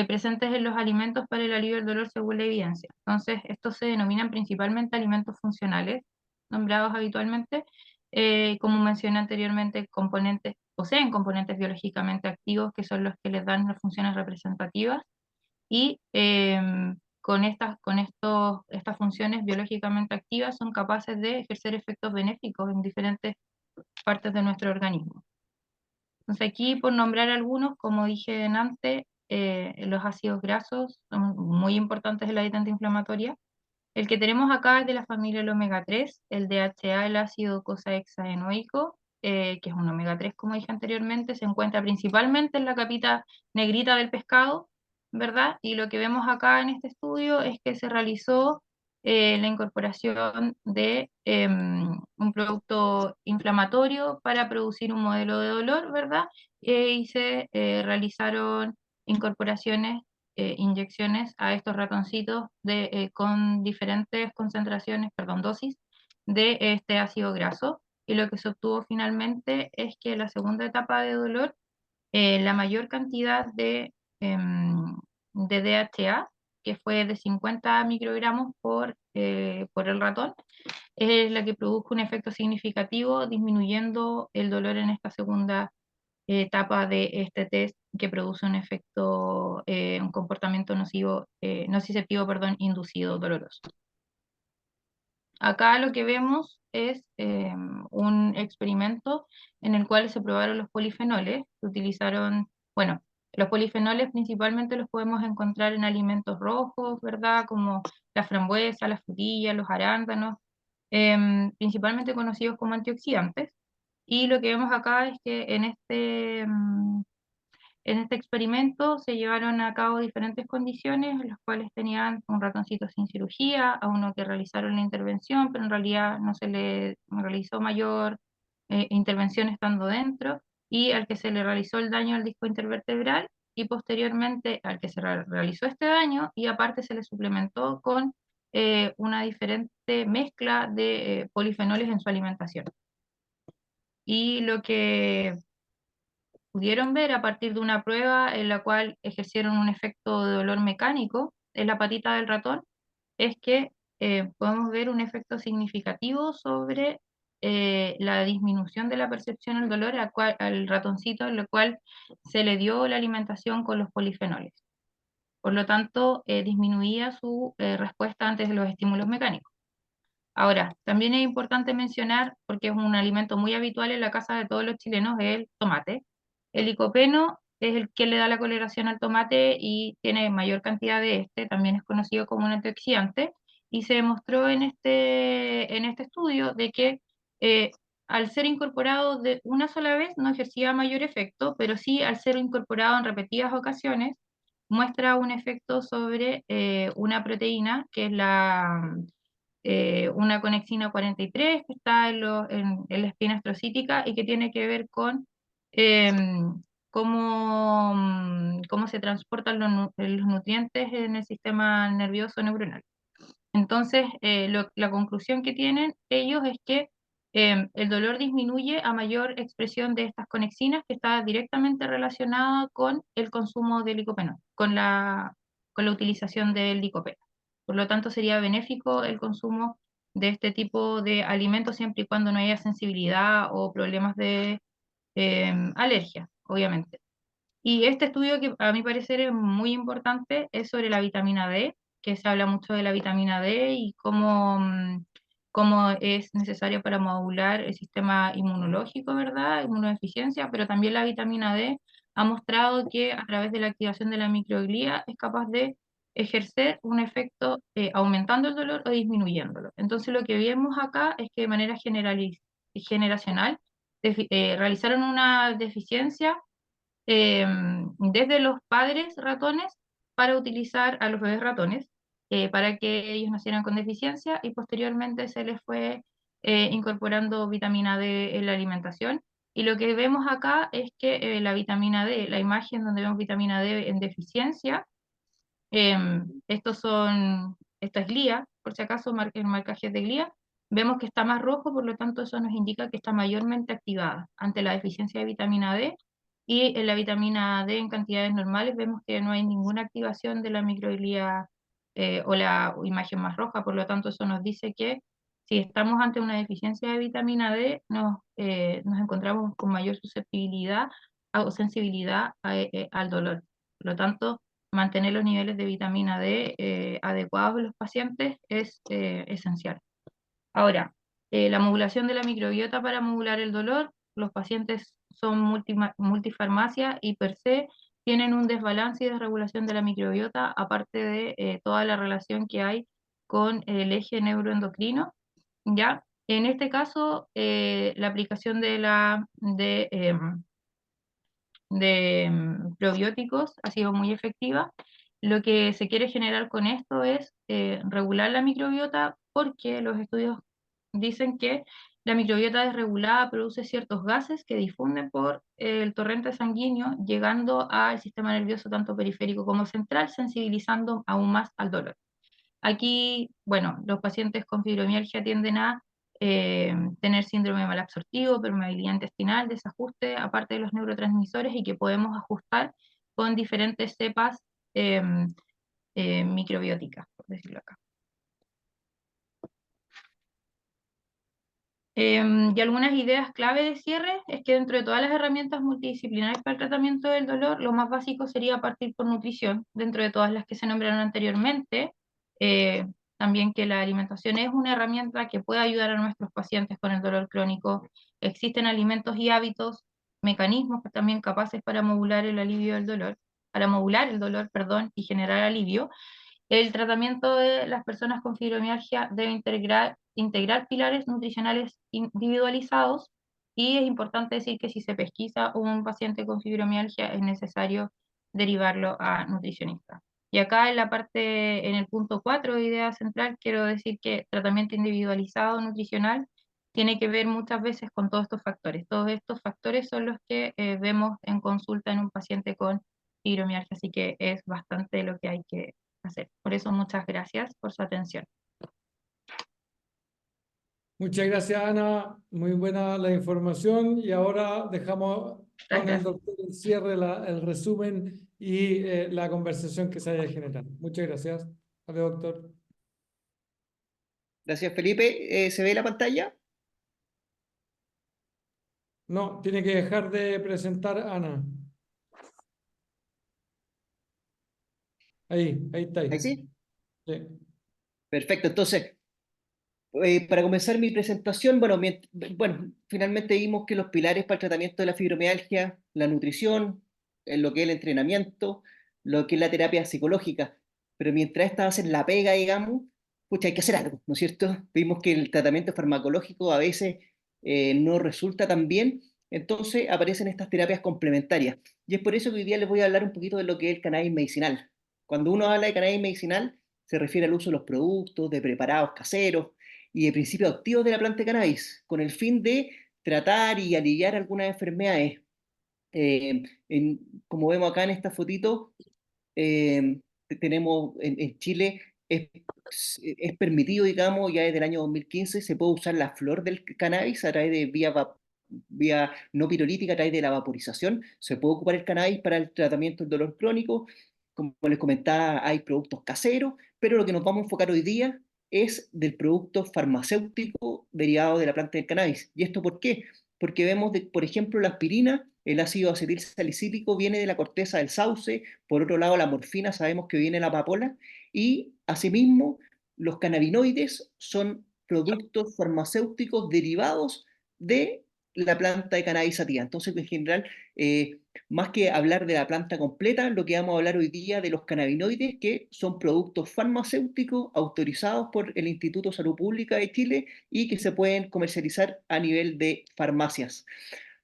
presentes en los alimentos para el alivio del dolor según la evidencia. Entonces, estos se denominan principalmente alimentos funcionales, nombrados habitualmente, como mencioné anteriormente, poseen componentes biológicamente activos que son los que les dan las funciones representativas, y estas funciones biológicamente activas son capaces de ejercer efectos benéficos en diferentes partes de nuestro organismo. Entonces aquí, por nombrar algunos, como dije antes, los ácidos grasos son muy importantes en la dieta antiinflamatoria. El que tenemos acá es de la familia del omega 3, el DHA, el ácido docosahexaenoico, que es un omega 3, como dije anteriormente, se encuentra principalmente en la capita negrita del pescado, ¿verdad? Y lo que vemos acá en este estudio es que se realizó la incorporación de un producto inflamatorio para producir un modelo de dolor, ¿verdad? Y se realizaron incorporaciones, inyecciones a estos ratoncitos con diferentes concentraciones, perdón, dosis de este ácido graso, y lo que se obtuvo finalmente es que en la segunda etapa de dolor, la mayor cantidad de DHA, que fue de 50 microgramos por el ratón, es la que produjo un efecto significativo, disminuyendo el dolor en esta segunda etapa de este test, que produce un efecto, un comportamiento nociceptivo, perdón, inducido doloroso. Acá lo que vemos es un experimento en el cual se probaron los polifenoles. Se utilizaron, bueno, los polifenoles principalmente los podemos encontrar en alimentos rojos, ¿verdad? Como la frambuesa, la frutilla, los arándanos, principalmente conocidos como antioxidantes. Y lo que vemos acá es que En este experimento se llevaron a cabo diferentes condiciones, las cuales tenían un ratoncito sin cirugía, a uno que realizaron la intervención, pero en realidad no se le realizó mayor intervención estando dentro, y al que se le realizó el daño al disco intervertebral, y posteriormente al que se realizó este daño, y aparte se le suplementó con una diferente mezcla de polifenoles en su alimentación. Y lo que pudieron ver a partir de una prueba en la cual ejercieron un efecto de dolor mecánico en la patita del ratón, es que podemos ver un efecto significativo sobre la disminución de la percepción del dolor al ratoncito, en lo cual se le dio la alimentación con los polifenoles. Por lo tanto, disminuía su respuesta ante los estímulos mecánicos. Ahora, también es importante mencionar, porque es un alimento muy habitual en la casa de todos los chilenos, el tomate. El licopeno es el que le da la coloración al tomate y tiene mayor cantidad de este, también es conocido como un antioxidante, y se demostró en este estudio de que eh, al ser incorporado de una sola vez no ejercía mayor efecto, pero sí al ser incorporado en repetidas ocasiones muestra un efecto sobre una proteína que es una conexina 43 que está en la espina astrocítica y que tiene que ver con cómo se transportan los nutrientes en el sistema nervioso neuronal. Entonces, la conclusión que tienen ellos es que el dolor disminuye a mayor expresión de estas conexinas, que está directamente relacionada con el consumo de licopeno, con la utilización del licopeno. Por lo tanto, sería benéfico el consumo de este tipo de alimentos siempre y cuando no haya sensibilidad o problemas de alergia, obviamente. Y este estudio, que a mi parecer es muy importante, es sobre la vitamina D, que se habla mucho de la vitamina D y cómo es necesario para modular el sistema inmunológico, ¿verdad? Inmunodeficiencia, pero también la vitamina D ha mostrado que a través de la activación de la microglía es capaz de ejercer un efecto aumentando el dolor o disminuyéndolo. Entonces lo que vemos acá es que de manera generacional realizaron una deficiencia desde los padres ratones para utilizar a los bebés ratones para que ellos nacieran con deficiencia, y posteriormente se les fue incorporando vitamina D en la alimentación. Y lo que vemos acá es que la vitamina D, la imagen donde vemos vitamina D en deficiencia, esta es glía, por si acaso el marcaje es de glía, vemos que está más rojo, por lo tanto eso nos indica que está mayormente activada ante la deficiencia de vitamina D, y en la vitamina D en cantidades normales vemos que no hay ninguna activación de la microglía o la imagen más roja, por lo tanto eso nos dice que si estamos ante una deficiencia de vitamina D, nos encontramos con mayor susceptibilidad o sensibilidad al dolor. Por lo tanto, mantener los niveles de vitamina D adecuados en los pacientes es esencial. Ahora, la modulación de la microbiota para modular el dolor, los pacientes son multifarmacia y per se tienen un desbalance y desregulación de la microbiota, aparte de toda la relación que hay con el eje neuroendocrino, ¿ya? En este caso, la aplicación de probióticos ha sido muy efectiva. Lo que se quiere generar con esto es regular la microbiota, porque los estudios dicen que la microbiota desregulada produce ciertos gases que difunden por el torrente sanguíneo, llegando al sistema nervioso tanto periférico como central, sensibilizando aún más al dolor. Aquí, bueno, los pacientes con fibromialgia tienden a tener síndrome malabsortivo, permeabilidad intestinal, desajuste, aparte de los neurotransmisores, y que podemos ajustar con diferentes cepas microbióticas, por decirlo acá. Y algunas ideas clave de cierre es que dentro de todas las herramientas multidisciplinarias para el tratamiento del dolor, lo más básico sería partir por nutrición, dentro de todas las que se nombraron anteriormente. También que la alimentación es una herramienta que puede ayudar a nuestros pacientes con el dolor crónico. Existen alimentos y hábitos, mecanismos que también capaces para modular el alivio del dolor, para modular el dolor, perdón, y generar alivio. El tratamiento de las personas con fibromialgia debe integrar pilares nutricionales individualizados Y es importante decir que si se pesquisa un paciente con fibromialgia es necesario derivarlo a nutricionista. Y acá en la parte, en el punto 4 de idea central, quiero decir que tratamiento individualizado nutricional tiene que ver muchas veces con todos estos factores. Todos estos factores son los que vemos en consulta en un paciente con fibromialgia, así que es bastante lo que hay que hacer. Por eso, muchas gracias por su atención. Muchas gracias, Ana. Muy buena la información. Y ahora dejamos con el Gracias. doctor el cierre, el resumen y la conversación que se haya generado. Muchas gracias. Adiós, doctor. Gracias, Felipe. ¿Se ve la pantalla? No, tiene que dejar de presentar Ana. Ahí está. ¿Ahí sí? Sí. Perfecto. Entonces, para comenzar mi presentación, bueno, finalmente vimos que los pilares para el tratamiento de la fibromialgia, la nutrición, lo que es el entrenamiento, lo que es la terapia psicológica, pero mientras estas hacen la pega, digamos, pucha, hay que hacer algo, ¿no es cierto? Vimos que el tratamiento farmacológico a veces no resulta tan bien, entonces aparecen estas terapias complementarias. Y es por eso que hoy día les voy a hablar un poquito de lo que es el cannabis medicinal. Cuando uno habla de cannabis medicinal, se refiere al uso de los productos, de preparados caseros, y de principios activos de la planta de cannabis, con el fin de tratar y aliviar algunas enfermedades. Eh, como vemos acá en esta fotito, tenemos en Chile, es permitido, digamos, ya desde el año 2015, se puede usar la flor del cannabis a través de vía no pirolítica, a través de la vaporización. Se puede ocupar el cannabis para el tratamiento del dolor crónico. Como les comentaba, hay productos caseros, pero lo que nos vamos a enfocar hoy día es del producto farmacéutico derivado de la planta del cannabis. ¿Y esto por qué? Porque vemos, por ejemplo, la aspirina, el ácido acetil salicílico viene de la corteza del sauce, por otro lado la morfina sabemos que viene de la papola, y asimismo los cannabinoides son productos farmacéuticos derivados de la planta de cannabis sativa. Entonces, en general, más que hablar de la planta completa, lo que vamos a hablar hoy día de los cannabinoides, que son productos farmacéuticos autorizados por el Instituto de Salud Pública de Chile y que se pueden comercializar a nivel de farmacias.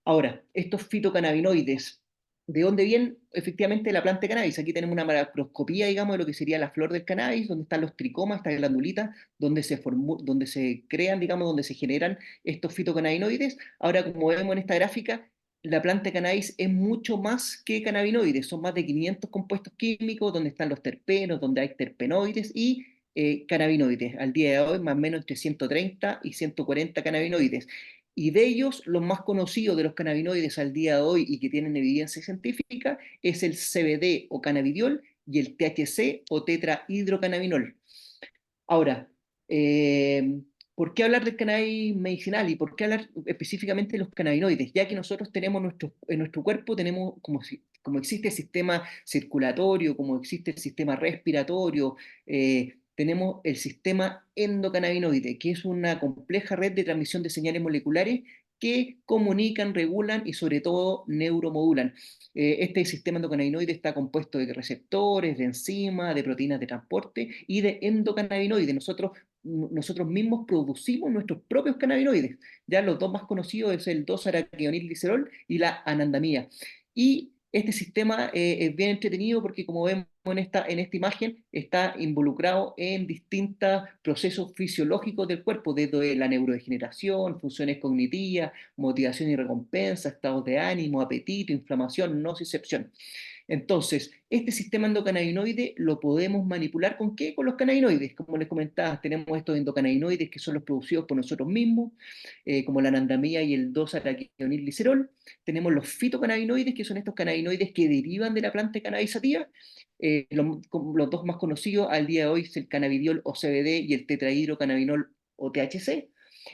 Ahora, estos fitocannabinoides, ¿de dónde vienen? Efectivamente, de la planta de cannabis. Aquí tenemos una macroscopía, digamos, de lo que sería la flor del cannabis, donde están los tricomas, estas glandulitas, donde se crean, digamos, donde se generan estos fitocannabinoides. Ahora, como vemos en esta gráfica, la planta de cannabis es mucho más que cannabinoides, son más de 500 compuestos químicos, donde están los terpenos, donde hay terpenoides y cannabinoides. Al día de hoy, más o menos entre 130 y 140 cannabinoides. Y de ellos, los más conocidos de los cannabinoides al día de hoy y que tienen evidencia científica es el CBD o cannabidiol y el THC o tetrahidrocannabinol. Ahora, ¿por qué hablar del cannabis medicinal y por qué hablar específicamente de los cannabinoides? Ya que nosotros tenemos en nuestro cuerpo, tenemos como existe el sistema circulatorio, como existe el sistema respiratorio, tenemos el sistema endocannabinoide, que es una compleja red de transmisión de señales moleculares que comunican, regulan y sobre todo neuromodulan. Este sistema endocannabinoide está compuesto de receptores, de enzimas, de proteínas de transporte y de endocannabinoides. Nosotros mismos producimos nuestros propios cannabinoides. Ya los dos más conocidos es el 2-araquidonilglicerol y la anandamida. Y este sistema es bien entretenido porque, como vemos en esta imagen, está involucrado en distintos procesos fisiológicos del cuerpo, desde la neurodegeneración, funciones cognitivas, motivación y recompensa, estados de ánimo, apetito, inflamación, nocicepción. Entonces, este sistema endocannabinoide lo podemos manipular ¿con qué? Con los cannabinoides. Como les comentaba, tenemos estos endocannabinoides que son los producidos por nosotros mismos, como la anandamida y el 2-araquidonilglicerol. Tenemos los fitocannabinoides, que son estos cannabinoides que derivan de la planta de cannabis sativa. Los dos más conocidos al día de hoy es el cannabidiol o CBD y el tetrahidrocannabinol o THC.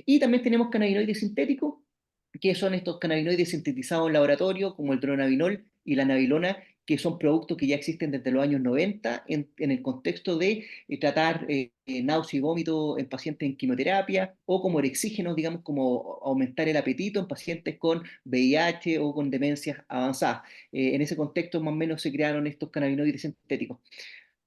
Y también tenemos cannabinoides sintéticos, que son estos cannabinoides sintetizados en laboratorio, como el dronabinol y la nabilona, que son productos que ya existen desde los años 90 en el contexto de tratar náusea y vómito en pacientes en quimioterapia, o como orexígenos, digamos, como aumentar el apetito en pacientes con VIH o con demencias avanzadas. En ese contexto más o menos se crearon estos cannabinoides sintéticos.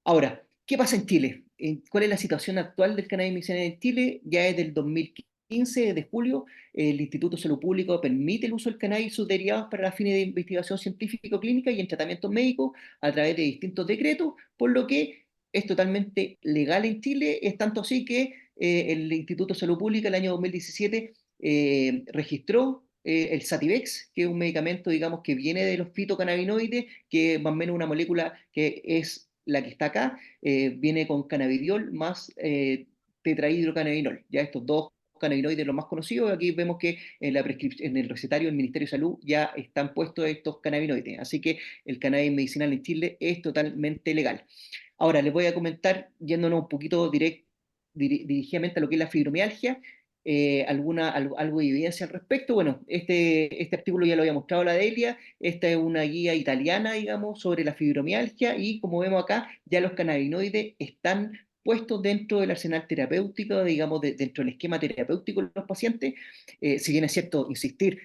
Ahora, ¿qué pasa en Chile? ¿Cuál es la situación actual del cannabis medicinal en Chile? Ya desde el 2015 15 de julio, el Instituto de Salud Pública permite el uso del cannabis y sus derivados para las fines de investigación científico-clínica y en tratamientos médicos a través de distintos decretos, por lo que es totalmente legal en Chile. Es tanto así que el Instituto de Salud Pública el año 2017 registró el Sativex, que es un medicamento, digamos, que viene de los fitocannabinoides, que más o menos una molécula que es la que está acá, viene con cannabidiol más tetrahidrocannabinol. Ya estos dos cannabinoides los más conocidos, aquí vemos que en la en el recetario del Ministerio de Salud ya están puestos estos cannabinoides, así que el cannabis medicinal en Chile es totalmente legal. Ahora les voy a comentar, yéndonos un poquito dirigidamente a lo que es la fibromialgia, algo de evidencia al respecto. Bueno, este artículo ya lo había mostrado la Delia, esta es una guía italiana, digamos, sobre la fibromialgia y como vemos acá, ya los cannabinoides están puestos dentro del arsenal terapéutico, digamos, dentro del esquema terapéutico de los pacientes. Si bien es cierto, insistir,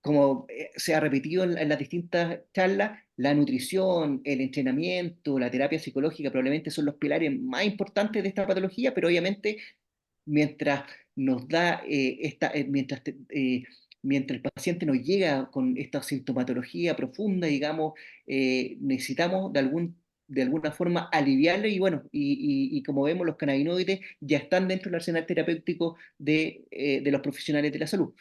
como se ha repetido en las distintas charlas, la nutrición, el entrenamiento, la terapia psicológica probablemente son los pilares más importantes de esta patología, pero obviamente mientras nos da mientras el paciente nos llega con esta sintomatología profunda, digamos, necesitamos de alguna forma aliviarle y bueno, y como vemos los cannabinoides ya están dentro del arsenal terapéutico de los profesionales de la salud.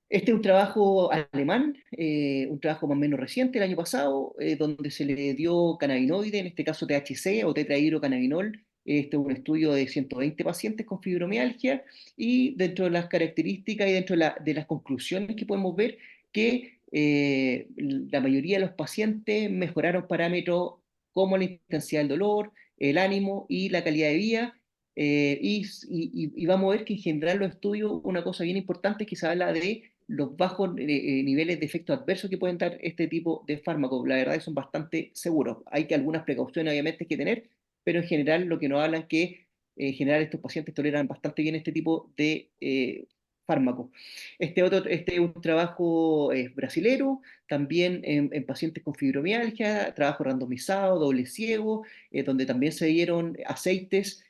Este es un trabajo alemán, un trabajo más o menos reciente, el año pasado, donde se le dio cannabinoide, en este caso THC o tetrahidrocannabinol. Este es un estudio de 120 pacientes con fibromialgia y dentro de las características y dentro de las conclusiones que podemos ver que la mayoría de los pacientes mejoraron parámetros como la intensidad del dolor, el ánimo y la calidad de vida. Y vamos a ver que en general los estudios, una cosa bien importante es que se habla de los bajos niveles de efectos adversos que pueden dar este tipo de fármacos. La verdad es que son bastante seguros. Hay que algunas precauciones obviamente que tener, pero en general lo que nos hablan es que en general estos pacientes toleran bastante bien este tipo de fármacos. Este es un trabajo brasilero, también en pacientes con fibromialgia, trabajo randomizado, doble ciego, donde también se dieron aceites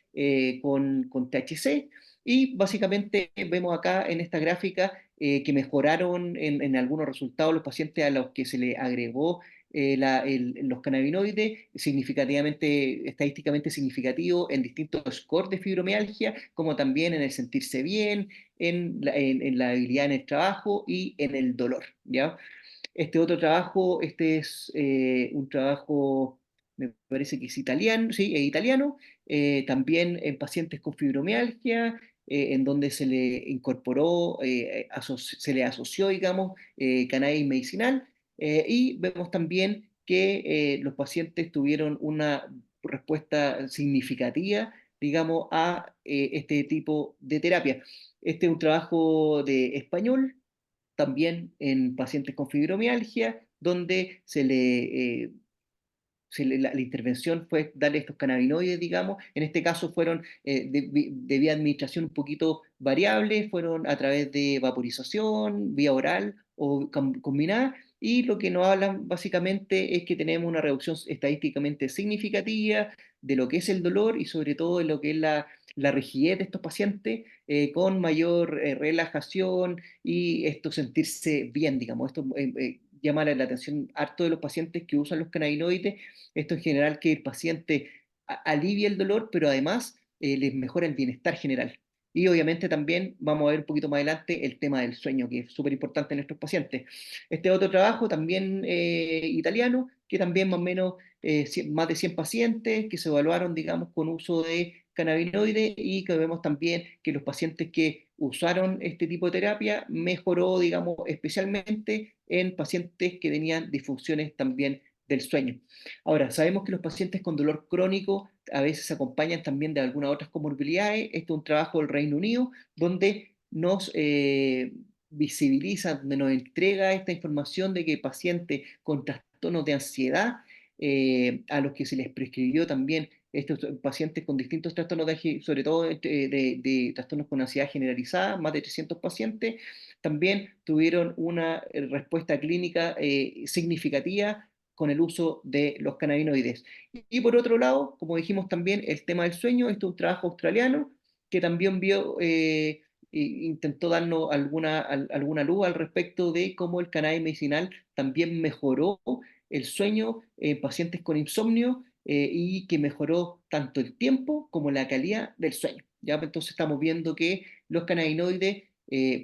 con THC. Y básicamente vemos acá en esta gráfica que mejoraron en algunos resultados los pacientes a los que se le agregó los cannabinoides, significativamente, estadísticamente significativo en distintos scores de fibromialgia, como también en el sentirse bien, en la habilidad en el trabajo y en el dolor, ¿ya? Este otro trabajo, este es un trabajo, me parece que es italiano, sí, es italiano, también en pacientes con fibromialgia, en donde se le incorporó, se le asoció, digamos, cannabis medicinal, y vemos también que los pacientes tuvieron una respuesta significativa, digamos, a este tipo de terapia. Este es un trabajo de español, también en pacientes con fibromialgia, donde la intervención fue darle estos cannabinoides, digamos. En este caso fueron de vía administración un poquito variable, fueron a través de vaporización, vía oral o combinada, y lo que nos hablan básicamente es que tenemos una reducción estadísticamente significativa de lo que es el dolor y sobre todo de lo que es la rigidez de estos pacientes, con mayor relajación y esto sentirse bien, digamos. Esto llama la atención harto de los pacientes que usan los cannabinoides. Esto en general que el paciente alivia el dolor, pero además les mejora el bienestar general. Y obviamente también vamos a ver un poquito más adelante el tema del sueño, que es súper importante en nuestros pacientes. Este otro trabajo también italiano, que también más o menos más de 100 pacientes que se evaluaron, digamos, con uso de cannabinoides y que vemos también que los pacientes que usaron este tipo de terapia mejoró, digamos, especialmente en pacientes que tenían disfunciones también del sueño. Ahora, sabemos que los pacientes con dolor crónico a veces se acompañan también de algunas otras comorbilidades. Este es un trabajo del Reino Unido donde nos visibiliza, donde nos entrega esta información de que pacientes con trastornos de ansiedad, a los que se les prescribió también estos pacientes con distintos trastornos, sobre todo de trastornos con ansiedad generalizada, más de 300 pacientes, también tuvieron una respuesta clínica significativa con el uso de los cannabinoides. Y por otro lado, como dijimos también, el tema del sueño, esto es un trabajo australiano que también vio intentó darnos alguna luz al respecto de cómo el cannabis medicinal también mejoró el sueño en pacientes con insomnio, y que mejoró tanto el tiempo como la calidad del sueño. ¿Ya? Entonces estamos viendo que los cannabinoides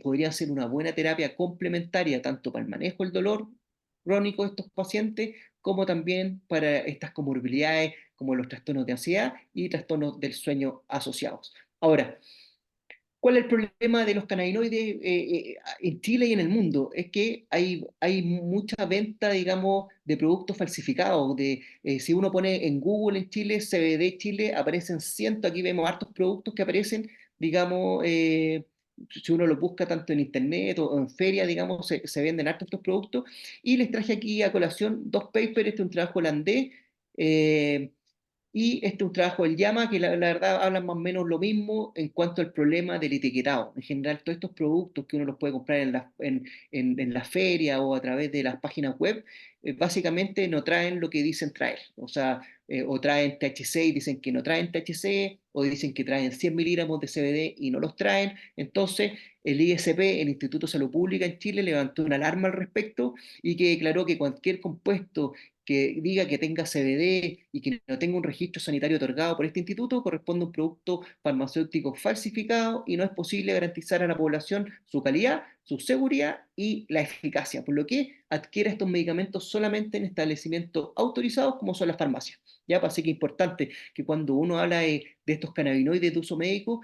podrían ser una buena terapia complementaria tanto para el manejo del dolor crónico de estos pacientes, como también para estas comorbilidades como los trastornos de ansiedad y trastornos del sueño asociados. Ahora, ¿cuál es el problema de los cannabinoides en Chile y en el mundo? Es que hay mucha venta, digamos, de productos falsificados. Si uno pone en Google en Chile, CBD Chile, aparecen cientos, aquí vemos hartos productos que aparecen, digamos, si uno los busca tanto en internet o en feria, digamos, se venden hartos estos productos. Y les traje aquí a colación dos papers, este es un trabajo holandés, y este es un trabajo del Llama que la verdad hablan más o menos lo mismo en cuanto al problema del etiquetado. En general, todos estos productos que uno los puede comprar en la feria o a través de las páginas web, básicamente no traen lo que dicen traer. O sea, o traen THC y dicen que no traen THC, o dicen que traen 100 miligramos de CBD y no los traen. Entonces, el ISP, el Instituto de Salud Pública en Chile, levantó una alarma al respecto y que declaró que cualquier compuesto que diga que tenga CBD y que no tenga un registro sanitario otorgado por este instituto corresponde a un producto farmacéutico falsificado y no es posible garantizar a la población su calidad, su seguridad y la eficacia, por lo que adquiere estos medicamentos solamente en establecimientos autorizados como son las farmacias. ¿Ya? Así que es importante que cuando uno habla de estos cannabinoides de uso médico,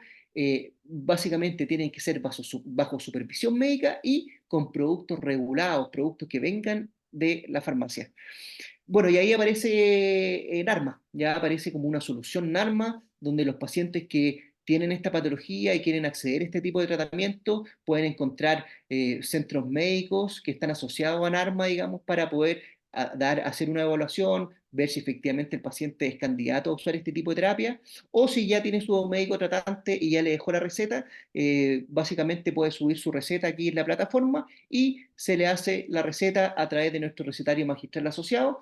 básicamente tienen que ser bajo supervisión médica y con productos regulados, productos que vengan de la farmacia. Bueno, y ahí aparece Narma, ya aparece como una solución Narma, donde los pacientes que tienen esta patología y quieren acceder a este tipo de tratamiento pueden encontrar centros médicos que están asociados a Narma, digamos, para poder hacer una evaluación, ver si efectivamente el paciente es candidato a usar este tipo de terapia, o si ya tiene su médico tratante y ya le dejó la receta, básicamente puede subir su receta aquí en la plataforma y se le hace la receta a través de nuestro recetario magistral asociado,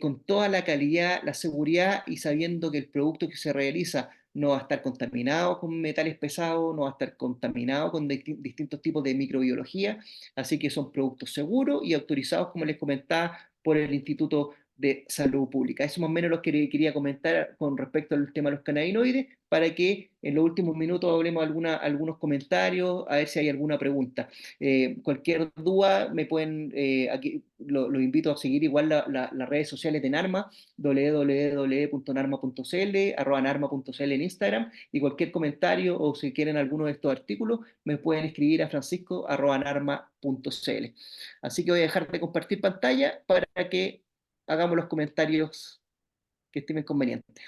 con toda la calidad, la seguridad y sabiendo que el producto que se realiza no va a estar contaminado con metales pesados, no va a estar contaminado con distintos tipos de microbiología, así que son productos seguros y autorizados, como les comentaba, por el Instituto de Salud Pública. Eso más o menos lo que quería comentar con respecto al tema de los cannabinoides, para que en los últimos minutos hablemos algunos comentarios, a ver si hay alguna pregunta. Cualquier duda me pueden, aquí los invito a seguir igual las redes sociales de Narma, www.narma.cl, @narma.cl en Instagram, y cualquier comentario o si quieren alguno de estos artículos, me pueden escribir a francisco@narma.cl. Así que voy a dejar de compartir pantalla para que hagamos los comentarios que estimen convenientes.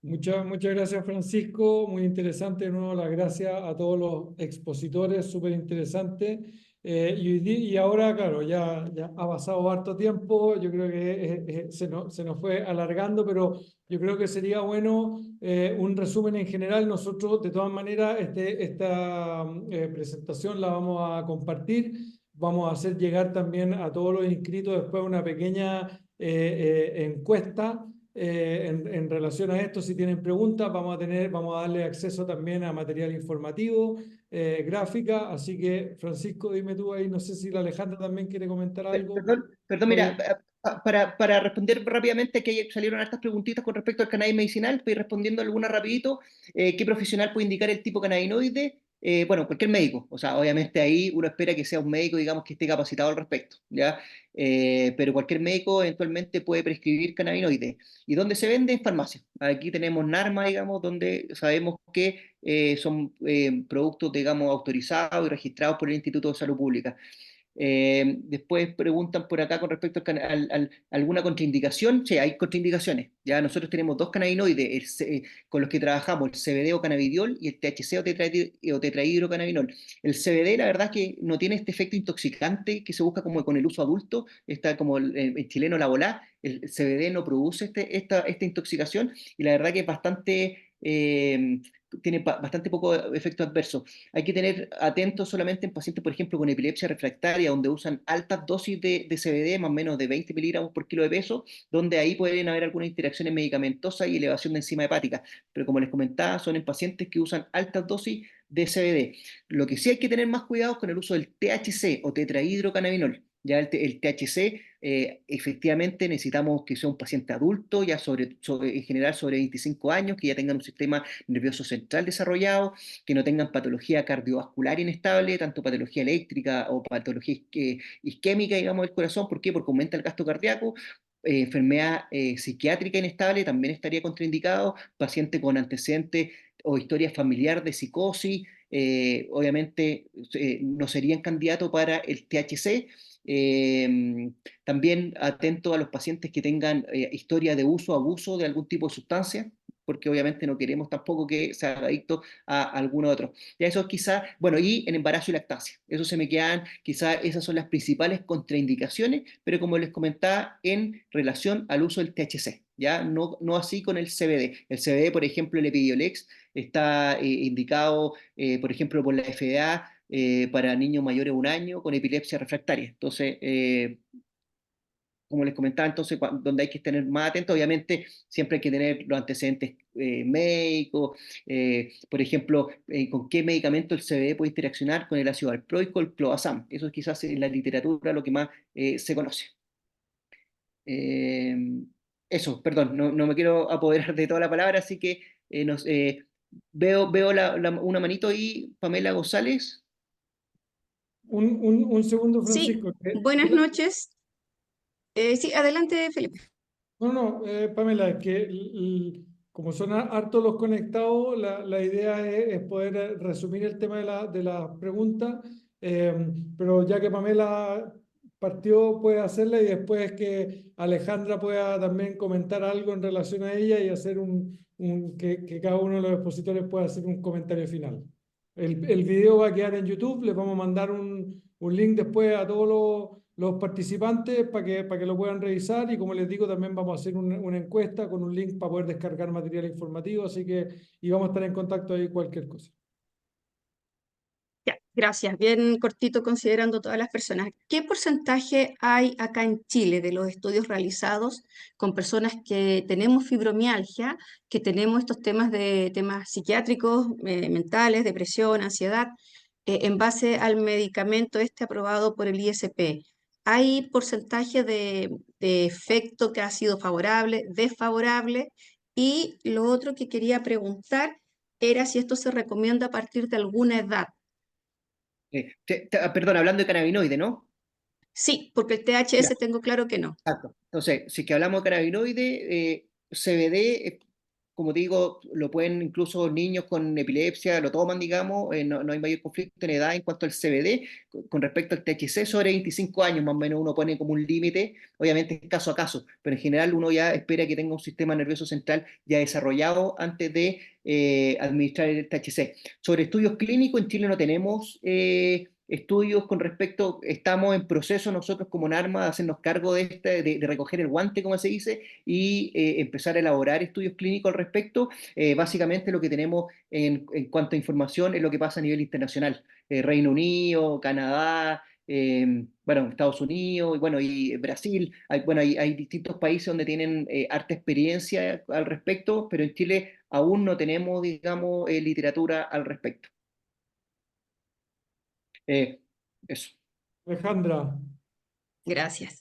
Muchas gracias, Francisco. Muy interesante. De nuevo, las gracias a todos los expositores, súper interesante. Y ahora, claro, ya ha pasado harto tiempo. Yo creo que se nos fue alargando, pero yo creo que sería bueno un resumen en general. Nosotros, de todas maneras, esta presentación la vamos a compartir. Vamos a hacer llegar también a todos los inscritos después una pequeña encuesta. En relación a esto, si tienen preguntas, vamos a darle acceso también a material informativo, gráfica. Así que, Francisco, dime tú ahí, no sé si la Alejandra también quiere comentar algo. Perdón, mira, para responder rápidamente, que salieron estas preguntitas con respecto al cannabis medicinal, estoy respondiendo algunas rapidito. ¿Qué profesional puede indicar el tipo cannabinoide? Bueno, cualquier médico, o sea, obviamente ahí uno espera que sea un médico, digamos, que esté capacitado al respecto, ¿ya? Pero cualquier médico eventualmente puede prescribir cannabinoides. ¿Y dónde se vende? En farmacia. Aquí tenemos Narma, digamos, donde sabemos que son productos, digamos, autorizados y registrados por el Instituto de Salud Pública. Después preguntan por acá con respecto alguna contraindicación. Sí, hay contraindicaciones. Ya nosotros tenemos dos cannabinoides con los que trabajamos, el CBD o cannabidiol y el THC o tetrahidrocannabinol. El CBD, la verdad es que no tiene este efecto intoxicante que se busca como con el uso adulto, está como en chileno la volá. El CBD no produce esta intoxicación y la verdad que es bastante... tiene bastante poco efecto adverso. Hay que tener atentos solamente en pacientes, por ejemplo, con epilepsia refractaria, donde usan altas dosis de CBD, más o menos de 20 miligramos por kilo de peso, donde ahí pueden haber algunas interacciones medicamentosas y elevación de enzima hepática. Pero como les comentaba, son en pacientes que usan altas dosis de CBD. Lo que sí hay que tener más cuidado es con el uso del THC o tetrahidrocannabinol. Ya el THC, efectivamente necesitamos que sea un paciente adulto, ya en general sobre 25 años, que ya tengan un sistema nervioso central desarrollado, que no tengan patología cardiovascular inestable, tanto patología eléctrica o patología isquémica, digamos, del corazón. ¿Por qué? Porque aumenta el gasto cardíaco. Enfermedad psiquiátrica inestable también estaría contraindicado, paciente con antecedentes o historia familiar de psicosis, obviamente no serían candidatos para el THC. También atento a los pacientes que tengan historia de uso o abuso de algún tipo de sustancia, porque obviamente no queremos tampoco que sea adicto a alguno otro. Ya eso quizá, bueno, y en embarazo y lactancia. Eso se me quedan, quizá esas son las principales contraindicaciones, pero como les comentaba, en relación al uso del THC, ya no así con el CBD. El CBD, por ejemplo, el Epidiolex, está indicado, por ejemplo, por la FDA para niños mayores de 1 año con epilepsia refractaria. Entonces, como les comentaba, entonces, donde hay que estar más atentos, obviamente, siempre hay que tener los antecedentes médicos, por ejemplo, con qué medicamento el CBD puede interaccionar con el ácido valproico, el clobazam. Eso es quizás en la literatura lo que más se conoce. Eh, Eso, perdón, no me quiero apoderar de toda la palabra, así que veo una manito ahí, Pamela González. Un segundo, Sí, Francisco. buenas noches. Sí, adelante, Felipe. Pamela, es que como son hartos los conectados, la idea es poder resumir el tema de la pregunta, pero ya que Pamela partió, puede hacerla y después que Alejandra pueda también comentar algo en relación a ella y hacer que cada uno de los expositores pueda hacer un comentario final. El video va a quedar en YouTube, les vamos a mandar un link después a todos los participantes para que lo puedan revisar y como les digo también vamos a hacer una encuesta con un link para poder descargar material informativo, así que y vamos a estar en contacto ahí cualquier cosa. Ya, gracias. Bien cortito considerando todas las personas. ¿Qué porcentaje hay acá en Chile de los estudios realizados con personas que tenemos fibromialgia, que tenemos estos temas psiquiátricos, mentales, depresión, ansiedad, en base al medicamento este aprobado por el ISP? ¿Hay porcentaje de efecto que ha sido favorable, desfavorable? Y lo otro que quería preguntar era si esto se recomienda a partir de alguna edad. Perdón, hablando de cannabinoide, ¿no? Sí, porque el Ya, THS tengo claro que no. exacto. Entonces, si que hablamos de cannabinoide, CBD, como te digo, lo pueden incluso niños con epilepsia, lo toman, digamos, no hay mayor conflicto en edad en cuanto al CBD. Con respecto al THC, sobre 25 años más o menos uno pone como un límite, obviamente es caso a caso, pero en general uno ya espera que tenga un sistema nervioso central ya desarrollado antes de administrar el THC. Sobre estudios clínicos, en Chile no tenemos estudios con respecto, estamos en proceso nosotros como NARMA de hacernos cargo de recoger el guante, como se dice, y empezar a elaborar estudios clínicos al respecto. Básicamente lo que tenemos en cuanto a información es lo que pasa a nivel internacional. Reino Unido, Canadá, bueno, Estados Unidos, y bueno, y Brasil, hay distintos países donde tienen harta experiencia al respecto, pero en Chile aún no tenemos, digamos, literatura al respecto. Eso. Alejandra. Gracias.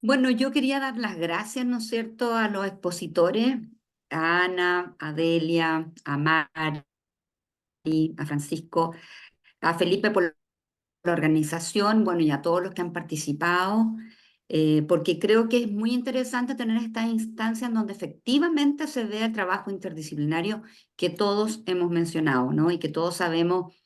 Bueno, yo quería dar las gracias, ¿no es cierto?, a los expositores, a Ana, a Delia, a Mari, a Francisco, a Felipe por la organización, bueno, y a todos los que han participado, porque creo que es muy interesante tener esta instancia en donde efectivamente se ve el trabajo interdisciplinario que todos hemos mencionado, ¿no? Y que todos sabemos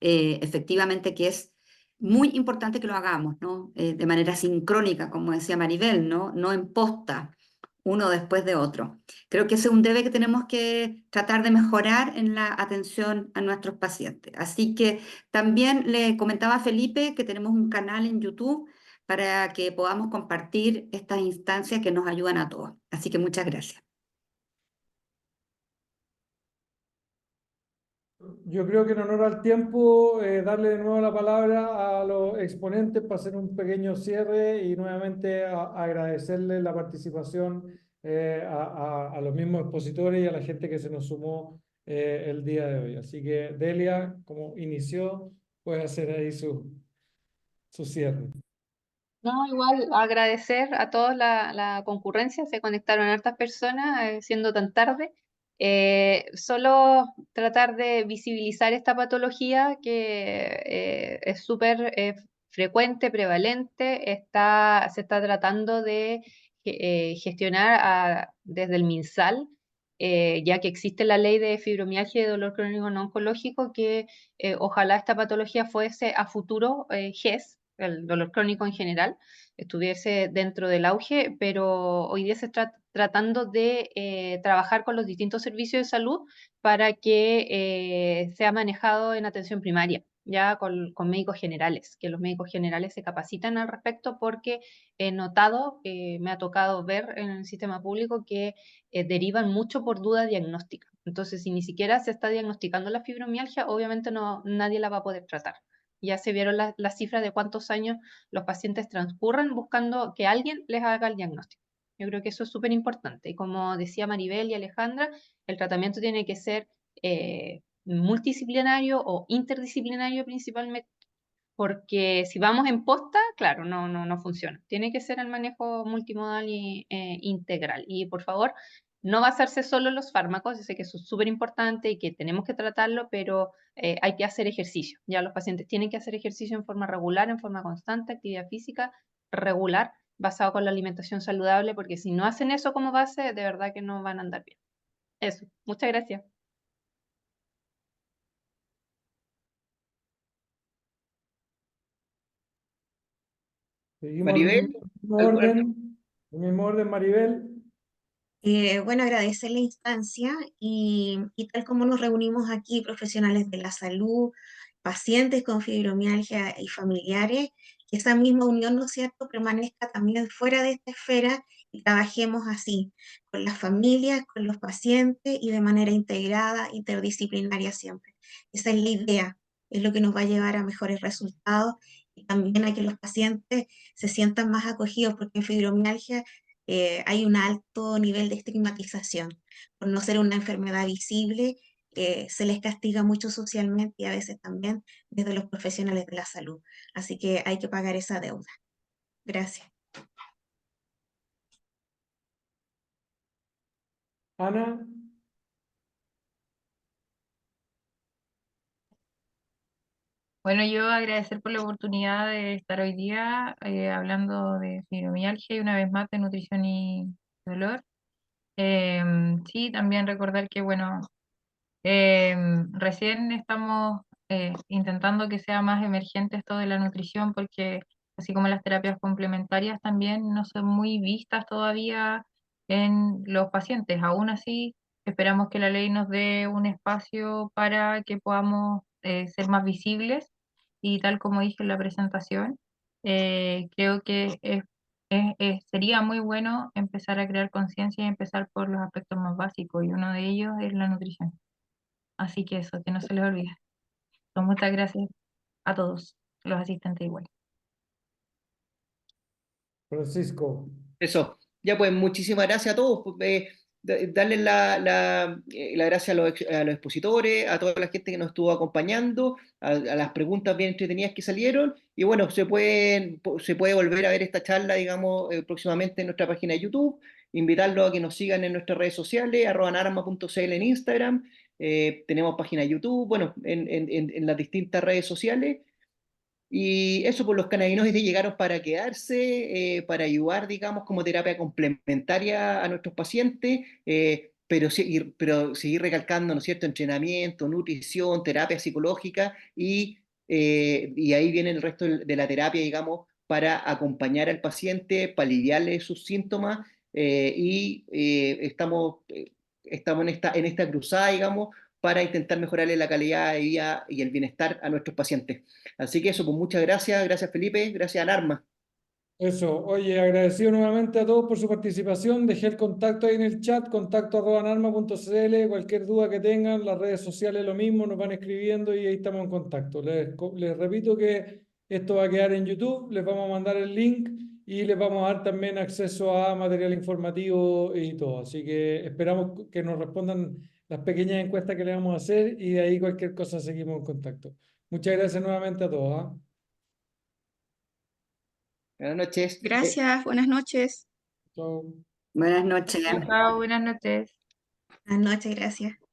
efectivamente que es muy importante que lo hagamos, ¿no? De manera sincrónica, como decía Maribel, ¿no? No en posta, uno después de otro. Creo que ese es un debe que tenemos que tratar de mejorar en la atención a nuestros pacientes. Así que también le comentaba a Felipe que tenemos un canal en YouTube para que podamos compartir estas instancias que nos ayudan a todos. Así que muchas gracias. Yo creo que en honor al tiempo, darle de nuevo la palabra a los exponentes para hacer un pequeño cierre y nuevamente agradecerles la participación a los mismos expositores y a la gente que se nos sumó el día de hoy. Así que Delia, como inició, puede hacer ahí su cierre. No, igual agradecer a todos la concurrencia, se conectaron hartas personas, siendo tan tarde. Solo tratar de visibilizar esta patología que es súper frecuente, prevalente, se está tratando de gestionar desde el MinSal, ya que existe la ley de fibromialgia y dolor crónico no oncológico, que ojalá esta patología fuese a futuro GES, el dolor crónico en general, estuviese dentro del auge, pero hoy día se está tratando de trabajar con los distintos servicios de salud para que sea manejado en atención primaria, ya con médicos generales, que los médicos generales se capacitan al respecto, porque he notado, me ha tocado ver en el sistema público que derivan mucho por duda diagnóstica. Entonces, si ni siquiera se está diagnosticando la fibromialgia, obviamente nadie la va a poder tratar. Ya se vieron las cifras de cuántos años los pacientes transcurren buscando que alguien les haga el diagnóstico. Yo creo que eso es súper importante. Y como decía Maribel y Alejandra, el tratamiento tiene que ser multidisciplinario o interdisciplinario principalmente, porque si vamos en posta, claro, no funciona. Tiene que ser el manejo multimodal y integral. Y por favor, no basarse solo en los fármacos. Yo sé que eso es súper importante y que tenemos que tratarlo, pero hay que hacer ejercicio. Ya los pacientes tienen que hacer ejercicio en forma regular, en forma constante, actividad física regular, basado con la alimentación saludable, porque si no hacen eso como base, de verdad que no van a andar bien. Eso. Muchas gracias. Seguimos en el Maribel, mismo ¿algo? orden, el mismo orden, Maribel. Bueno, agradecer la instancia y tal como nos reunimos aquí, profesionales de la salud, pacientes con fibromialgia y familiares, que esa misma unión, ¿no es cierto?, permanezca también fuera de esta esfera y trabajemos así, con las familias, con los pacientes y de manera integrada, interdisciplinaria siempre. Esa es la idea, es lo que nos va a llevar a mejores resultados y también a que los pacientes se sientan más acogidos, porque en fibromialgia hay un alto nivel de estigmatización. Por no ser una enfermedad visible, se les castiga mucho socialmente y a veces también desde los profesionales de la salud. Así que hay que pagar esa deuda. Gracias. Ana. Bueno, yo agradecer por la oportunidad de estar hoy día hablando de fibromialgia y una vez más de nutrición y dolor. Sí, también recordar que, bueno, recién estamos intentando que sea más emergente esto de la nutrición, porque así como las terapias complementarias también no son muy vistas todavía en los pacientes. Aún así, esperamos que la ley nos dé un espacio para que podamos ser más visibles y tal como dije en la presentación, creo que sería muy bueno empezar a crear conciencia y empezar por los aspectos más básicos, y uno de ellos es la nutrición. Así que eso, que no se les olvide. Pues muchas gracias a todos los asistentes igual. Francisco. Eso. Ya pues, muchísimas gracias a todos. Pues, darles la gracia a los expositores, a toda la gente que nos estuvo acompañando, a las preguntas bien entretenidas que salieron. Y bueno, se puede volver a ver esta charla, digamos, próximamente en nuestra página de YouTube. Invitarlos a que nos sigan en nuestras redes sociales, @narma.cl en Instagram. Tenemos página de YouTube, bueno, en las distintas redes sociales. Y eso, por los cannabinoides llegaron para quedarse, para ayudar, digamos, como terapia complementaria a nuestros pacientes, pero seguir recalcando, ¿no es cierto?, entrenamiento, nutrición, terapia psicológica y ahí viene el resto de la terapia, digamos, para acompañar al paciente, para aliviarle sus síntomas estamos en esta cruzada, digamos, para intentar mejorarle la calidad de vida y el bienestar a nuestros pacientes. Así que eso, pues muchas gracias, gracias Felipe, gracias Alarma. Eso, oye, agradecido nuevamente a todos por su participación. Dejé el contacto ahí en el chat, contacto@narma.cl. Cualquier duda que tengan, las redes sociales lo mismo, nos van escribiendo y ahí estamos en contacto. Les repito que esto va a quedar en YouTube, les vamos a mandar el link y les vamos a dar también acceso a material informativo y todo. Así que esperamos que nos respondan las pequeñas encuestas que le vamos a hacer y de ahí cualquier cosa seguimos en contacto. Muchas gracias nuevamente a todos. ¿Ah? Buenas noches. Gracias, buenas noches. Chao. Buenas noches. Chao, buenas noches. Buenas noches, gracias.